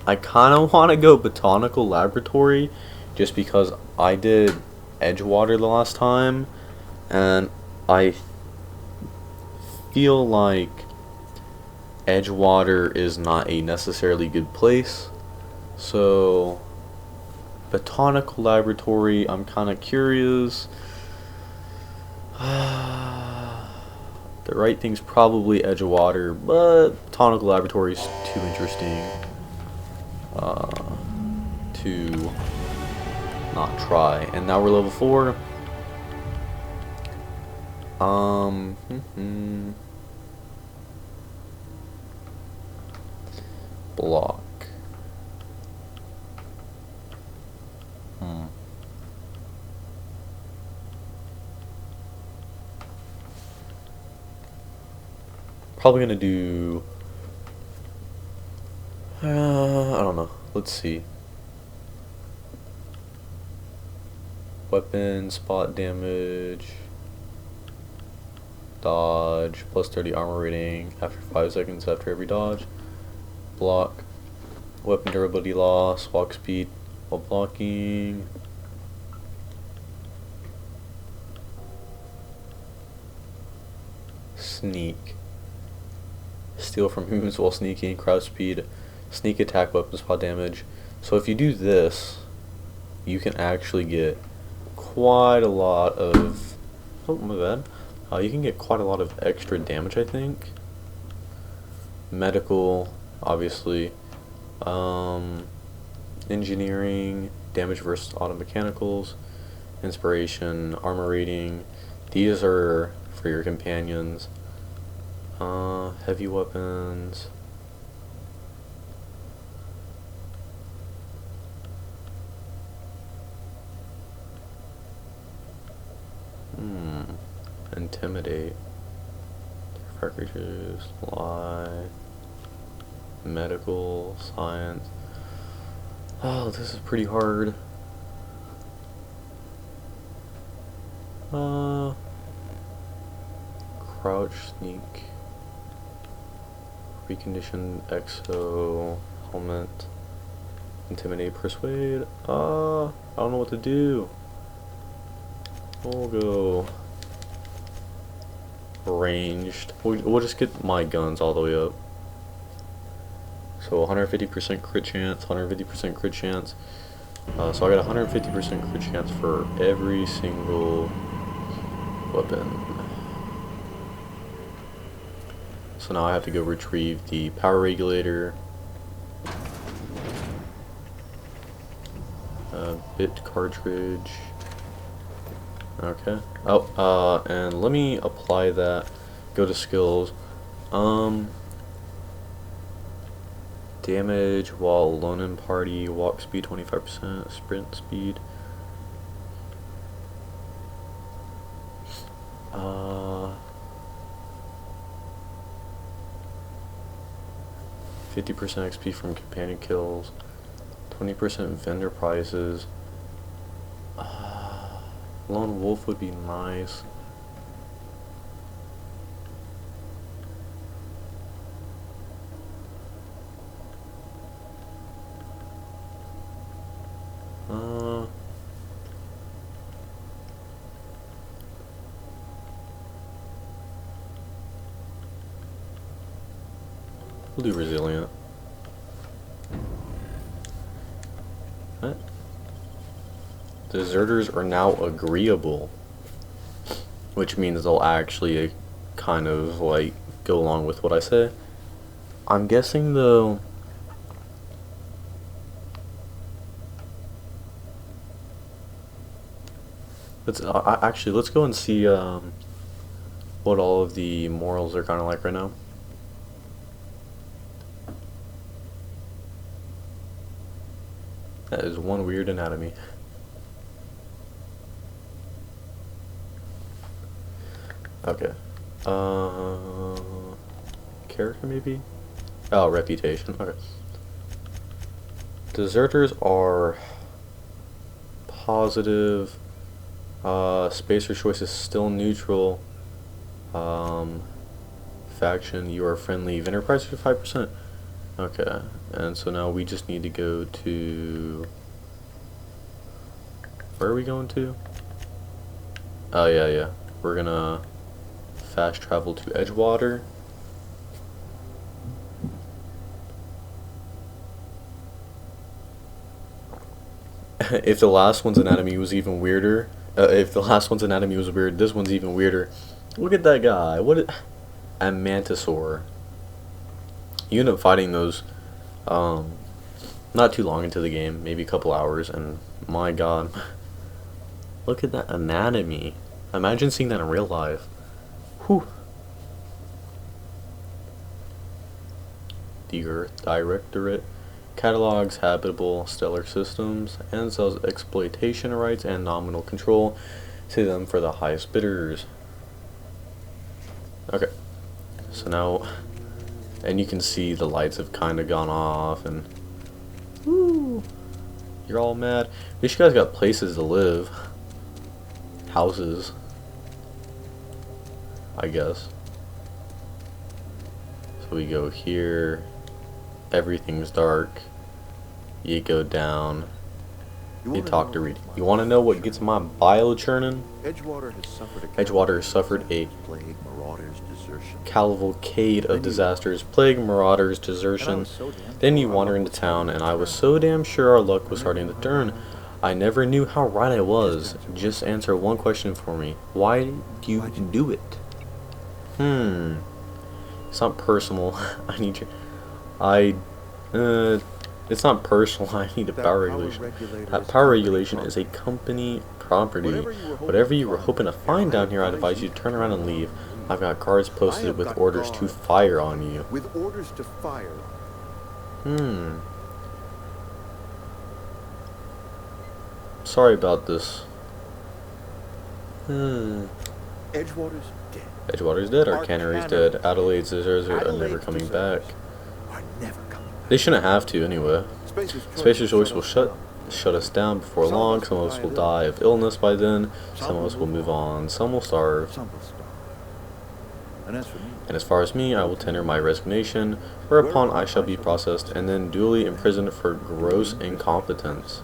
I kind of want to go Botanical Laboratory just because I did Edgewater the last time, and I feel like Edgewater is not a necessarily good place. So Botanical Laboratory, I'm kind of curious. The right thing's probably Edgewater, but Botanical Laboratory is too interesting to not try. And now we're level 4. Block. Probably gonna do I don't know. Let's see. Weapon, spot damage, dodge, plus 30 armor rating after 5 seconds after every dodge. Block, weapon durability loss, walk speed while blocking. Sneak. Steal from humans while sneaking, crowd speed, sneak attack, weapon spot damage. So if you do this, you can actually get quite a lot of, oh my bad, you can get quite a lot of extra damage, I think. Medical, obviously, engineering, damage versus auto mechanicals, inspiration, armor rating. These are for your companions. Heavy weapons. Intimidate. Cartridges, lie. Medical, science. Oh, this is pretty hard. Crouch, sneak. Reconditioned exo, helmet. Intimidate, persuade. I don't know what to do. We'll go ranged. We'll just get my guns all the way up. So 150% crit chance, 150% crit chance. So I got 150% crit chance for every single weapon. So now I have to go retrieve the power regulator. Bit cartridge. Okay. Oh, and let me apply that. Go to skills. Damage while alone in party. Walk speed 25%. Sprint speed. 50% XP from companion kills. 20% vendor prizes. Lone wolf would be nice. We'll do resilient. What? Deserters are now agreeable, which means they'll actually kind of like go along with what I say. I'm guessing though Actually, let's go and see what all of the morals are kind of like right now. That is one weird anatomy. Okay. Character maybe? Oh, reputation. Okay. Deserters are positive. Spacer choice is still neutral. Faction, you are friendly. Enterprise for 5%. Okay. And so now we just need to go to... Where are we going to? Oh, yeah. We're gonna fast travel to Edgewater. If the last one's anatomy was even weirder, if the last one's anatomy was weird, this one's even weirder. Look at that guy. A Mantisaur. You end up fighting those not too long into the game, maybe a couple hours, and my god. Look at that anatomy. Imagine seeing that in real life. Whew. The Earth Directorate catalogs habitable stellar systems and sells exploitation rights and nominal control to them for the highest bidders. Okay. So now, and you can see the lights have kind of gone off, and woo, you're all mad. At least you guys got places to live. Houses, I guess. So we go here, everything's dark. You go down, you talk to Reed. You want to know what gets my bile churning? Edgewater has suffered a plague, marauders, desertion. Cavalcade of disasters, plague, marauders, desertion. Then you wander into town, and I was so damn sure our luck was starting to turn. I never knew how right I was. Just answer one question for me. Why do you do it? It's not personal. I need your... it's not personal. I need a power regulation. That power regulation is a company property. Whatever you were hoping to find down here, I'd advise you to turn around and leave. I've got guards posted with orders to fire on you. With orders to fire. Sorry about this. Edgewater's dead. Edgewater's dead. Our cannery's dead. Adelaide's deserters are never coming back. Are never coming back. They shouldn't have to anyway. Spacer's Choice will shut us down before long. Some of us will die of illness by then. Some of us will move on. Some will starve. Some will starve. And as for me, And as far as me, I will tender my resignation, whereupon I shall be processed and then duly imprisoned for gross incompetence.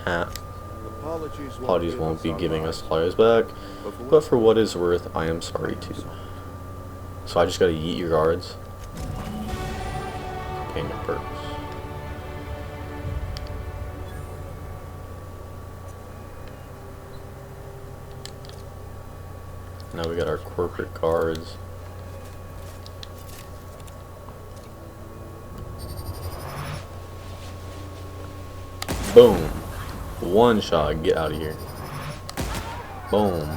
Apologies won't be giving us flyers back, but for what is worth, I am sorry too. So I just gotta yeet your guards. Payment perks. Now we got our corporate cards. Boom. One shot. Get out of here. Boom.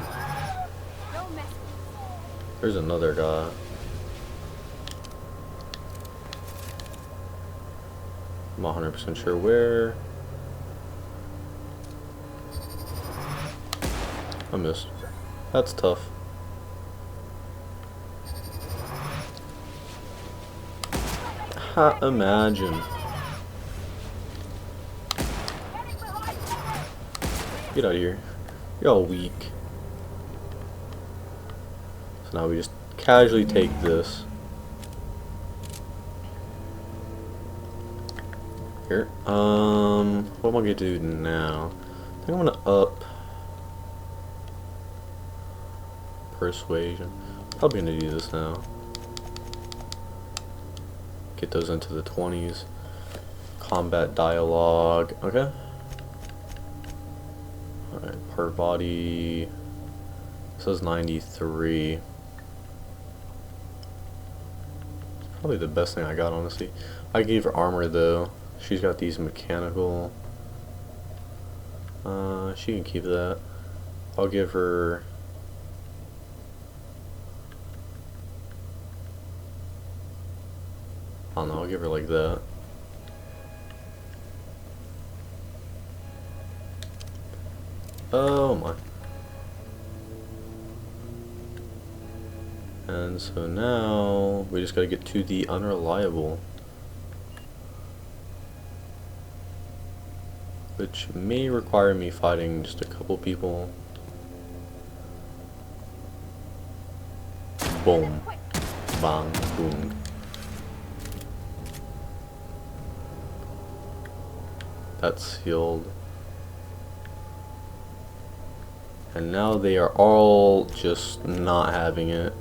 There's another guy. I'm 100% sure where. I missed. That's tough. Imagine. Get out of here. You're all weak. So now we just casually take this. Here. What am I gonna do now? I think I'm gonna up persuasion. Probably gonna do this now. Get those into the 20s. Combat dialogue. Okay. Alright, per body. This is 93. Probably the best thing I got, honestly. I gave her armor though. She's got these mechanical. She can keep that. I'll give her... I don't know, I'll give her like that. Oh my. And so now we just gotta get to the unreliable, which may require me fighting just a couple people. Boom. Bang. Boom. That's healed. And now they are all just not having it.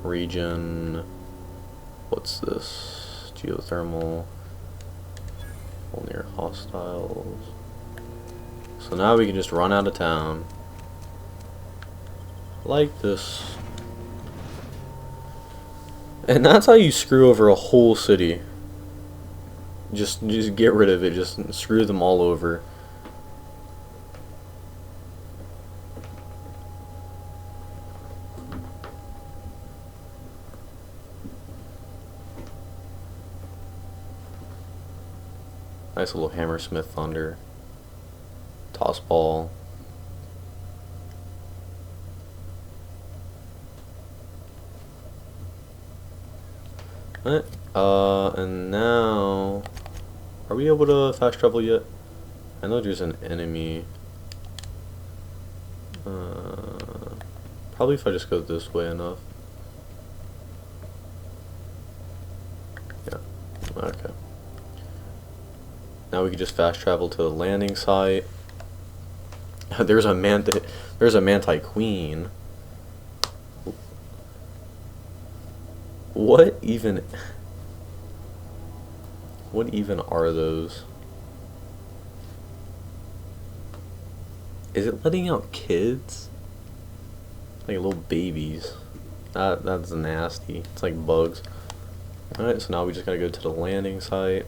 Region, what's this? Geothermal, all near hostiles. So now we can just run out of town. Like this. And that's how you screw over a whole city. Just get rid of it, just screw them all over. Nice little Hammersmith Thunder. Toss ball. Alright, and now... Are we able to fast travel yet? I know there's an enemy. Probably if I just go this way enough. Yeah, okay. Now we can just fast travel to the landing site. There's a Manti Queen. What even are those? Is it letting out kids? Like little babies. That's nasty. It's like bugs. Alright, so now we just gotta go to the landing site.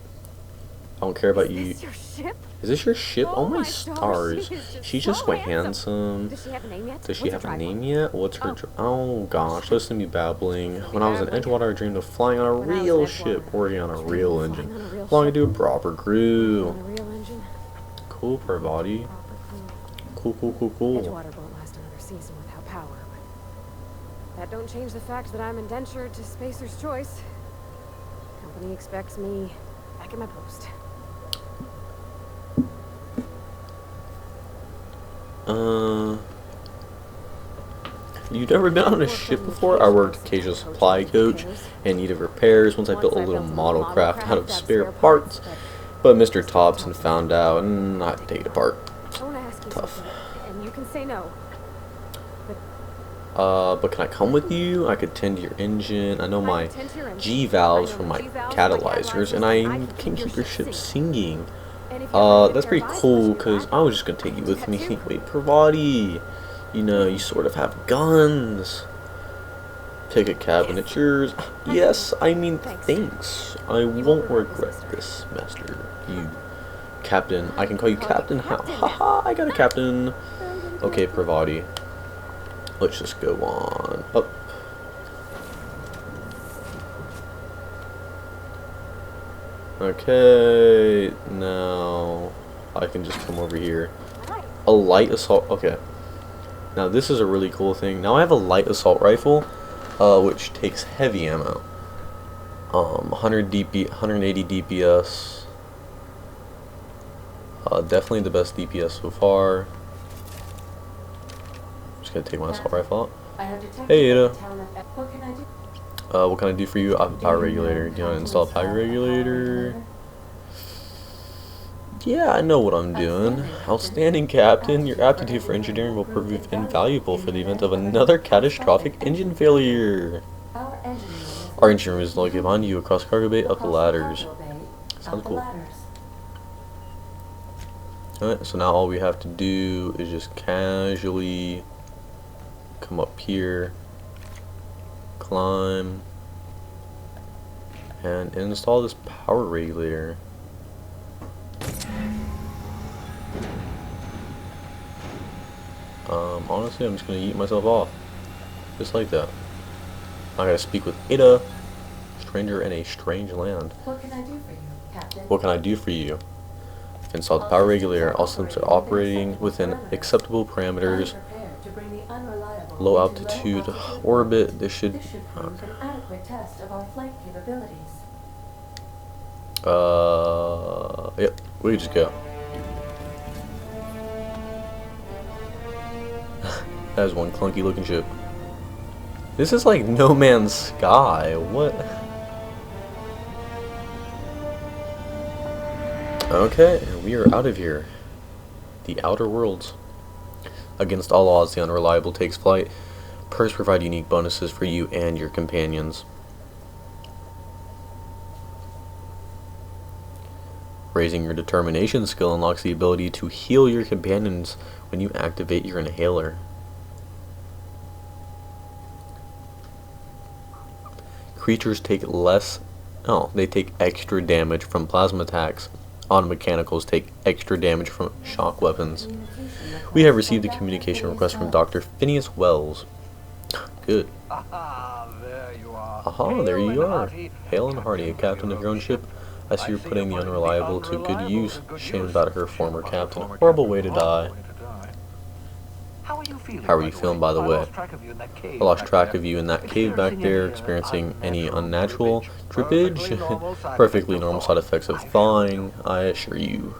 I don't care about you. Is this your ship? Is this your ship? Oh my stars, stars. she's She's just so so handsome. handsome. Does she have a name yet? Does she What's have her a drive name one? yet? What's her oh gosh, listen to me babbling. When I was in Edgewater, I dreamed of flying on a When I was in real Edgewater, ship, working on a I dreamed real of engine. flying on a real Flying ship. to a proper On crew. a real engine. Cool, Parvati. Proper crew. Cool. Edgewater won't last another season without power, but that don't change the fact that I'm indentured to Spacer's Choice. Company expects me back at my post. You've never been on a ship before? I worked occasional supply coach and needed repairs once I built a little model craft out of spare parts. But Mr. Thompson found out and I had to take it apart. I want to ask you Tough. something, and you can say no. But can I come with you? I could tend to your engine. I know I my can tend to your engine. G valves I know from the my G valves from my catalyzers, and I can keep your ship singing. And if you ever need That's a pretty pair of eyes, cool, must be because black. I was just going to take you with That me. too. Wait, Parvati, you know, you sort of have guns. Pick a cabin, it's yours. Yes, I mean, thanks. I won't regret this, Master. You, Captain. I can call you Captain. Haha, I got a captain. Okay, Parvati. Let's just go on up. Okay, now I can just come over here. A light assault. Okay. Now this is a really cool thing. Now I have a light assault rifle, which takes heavy ammo. 180 DPS. Definitely the best DPS so far. Just gonna take my assault rifle out. Hey Ada. What can I do? What can I do for you? I have a power regulator. Do you want to install a power regulator? Yeah, I know what I'm doing. Outstanding, Captain. Your aptitude for engineering will prove invaluable for the event of another catastrophic engine failure. Our engine room is located behind you across cargo bay up the ladders. Sounds cool. Alright, so now all we have to do is just casually come up here, climb, and install this power regulator. Honestly, I'm just gonna eat myself off. Just like that. I gotta speak with Ada, stranger in a strange land. What can I do for you, Captain? What can I do for you? Install the power regulator. All systems are operating within acceptable parameters. Prepared to bring the unreliable Low into altitude low altitude. orbit. This should. This should prove an adequate test of our flight capabilities. Yep. We can just go. That is one clunky looking ship. This is like No Man's Sky. What? Okay, and we are out of here. The Outer Worlds. Against all odds, the Unreliable takes flight. Perks provide unique bonuses for you and your companions. Raising your determination skill unlocks the ability to heal your companions when you activate your inhaler. Creatures take they take extra damage from plasma attacks. Automechanicals take extra damage from shock weapons. We have received a communication request from Dr. Phineas Wells. Good. Aha, there you are. Aha, there you are. Hale and Hardy, a captain of your own ship. I see you're putting the Unreliable to good use. Shame about her former captain. Horrible way to die. How are you feeling? How are you feeling, by the way? I lost track of you in that If cave back there. experiencing Experiencing any unnatural drippage? Perfectly normal side effects of thawing, I assure you.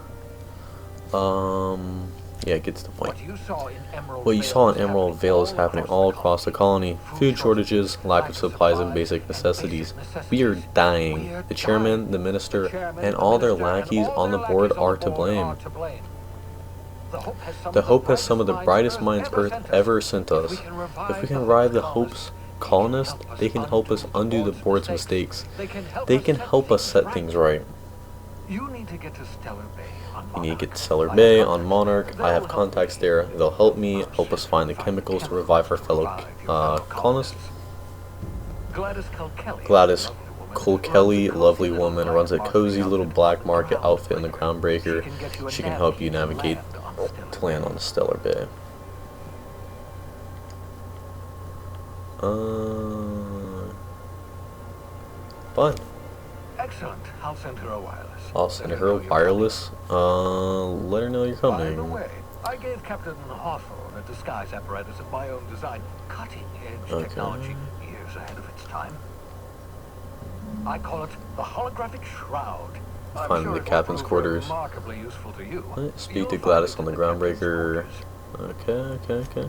Yeah, it gets to the point. What you saw in Emerald Vale is happening all across the colony. Food shortages, lack of supplies and basic necessities. We are dying. The chairman, the minister, and all their lackeys on the board are to blame. The Hope has some of the brightest minds Earth ever sent us. If we can revive the Hope's colonists, they can help us undo the board's mistakes. They can help us set things right. You need to get to Stellar Bay. You need to get to Stellar Bay on Monarch. I have contacts there. They'll help me, help us find the chemicals to revive our fellow colonists. Gladys Kilkelly. Gladys Kilkelly, lovely woman, runs a cozy little black market outfit in the Groundbreaker. She can help you navigate to land on Stellar Bay. Fine. Excellent. I'll send her a wireless. I'll send her a wireless. Let her know you're By the coming. way, I gave Captain Hawthorne a disguise apparatus of my own design. Cutting-edge Okay. technology, years ahead of its time. I call it the holographic shroud. I'm Find sure the it will captain's prove quarters. remarkably useful to you. Speak You'll to find Gladys it on the in captain's Groundbreaker. quarters. Okay.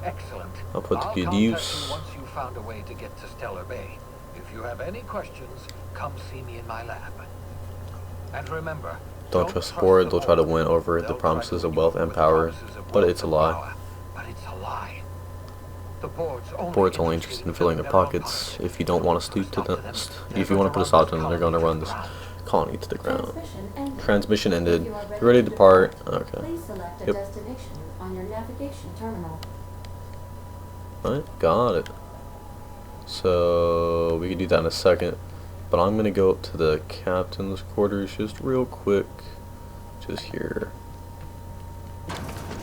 Excellent. I'll put to I'll good contact use. you once you've found a way to get to Stellar Bay. If you have any questions, come see me in my lab. And remember, Don't trust the board. They'll try to win over the promises of wealth and power, but it's a lie. But it's a lie. The Board's only interested in filling their pockets. If you don't want to stoop to them, if you want to put a stop to them, they're going to run this colony to the ground. Transmission ended. You ready to depart? Okay. Please select a Yep. destination on your navigation terminal. Alright, got it. So we can do that in a second. But I'm gonna go up to the captain's quarters just real quick. Just here.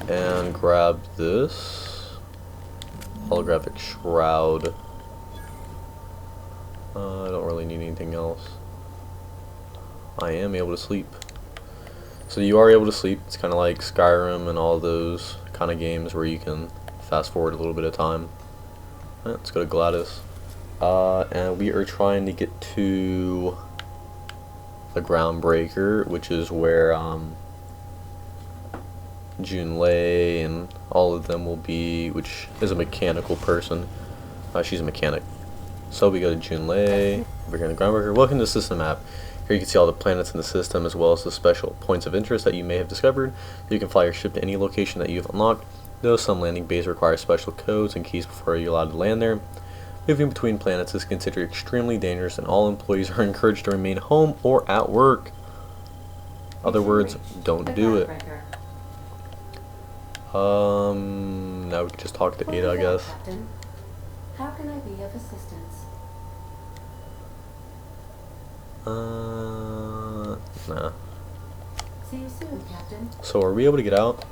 And grab this holographic shroud. I don't really need anything else. I am able to sleep. So you are able to sleep. It's kind of like Skyrim and all those kind of games where you can fast forward a little bit of time. Alright, let's go to Gladys. And we are trying to get to the Groundbreaker, which is where Junlei and all of them will be, which is a mechanical person. She's a mechanic. So we go to Junlei, over here in the Groundbreaker. Welcome to the system map. Here you can see all the planets in the system as well as the special points of interest that you may have discovered. You can fly your ship to any location that you have unlocked, though some landing bays require special codes and keys before you're allowed to land there. Moving between planets is considered extremely dangerous and all employees are encouraged to remain home or at work. Other words, don't do it. Now we can just talk to Ada, I guess. Captain. How can I be of assistance? See you soon, Captain. So are we able to get out?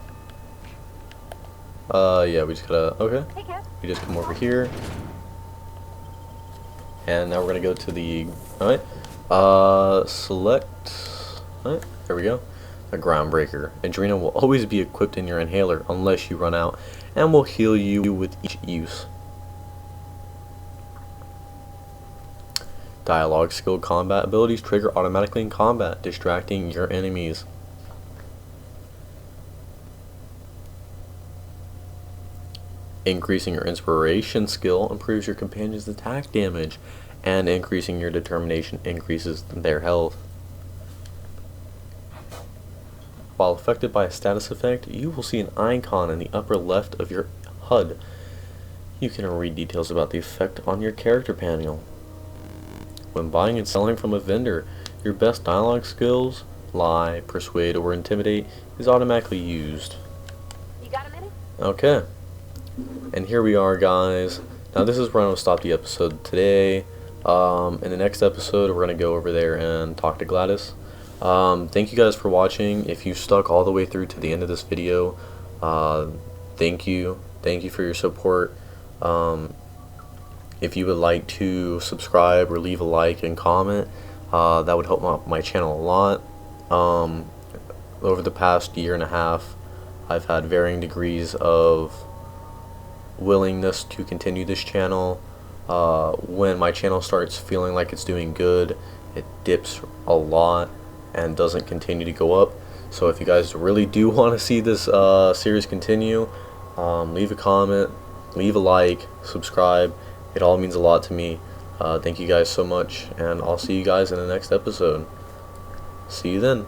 Yeah, we just gotta, okay. Hey, Kev. We just come over here. And now we're gonna go to the, alright. Select, alright, there we go. A Groundbreaker. Adrena will always be equipped in your inhaler unless you run out, and will heal you with each use. Dialogue skill combat abilities trigger automatically in combat, distracting your enemies. Increasing your inspiration skill improves your companion's attack damage, and increasing your determination increases their health. While affected by a status effect, you will see an icon in the upper left of your HUD. You can read details about the effect on your character panel. When buying and selling from a vendor, your best dialogue skills, lie, persuade, or intimidate, is automatically used. You got a minute? Okay. And here we are, guys. Now this is where I'm going to stop the episode today. In the next episode, we're going to go over there and talk to Gladys. Thank you guys for watching. If you stuck all the way through to the end of this video, thank you. Thank you for your support. If you would like to subscribe or leave a like and comment, that would help my channel a lot. Over the past year and a half, I've had varying degrees of willingness to continue this channel. When my channel starts feeling like it's doing good, it dips a lot and doesn't continue to go up. So if you guys really do want to see this series continue, leave a comment, leave a like, subscribe. It all means a lot to me. Thank you guys so much, and I'll see you guys in the next episode. See you then.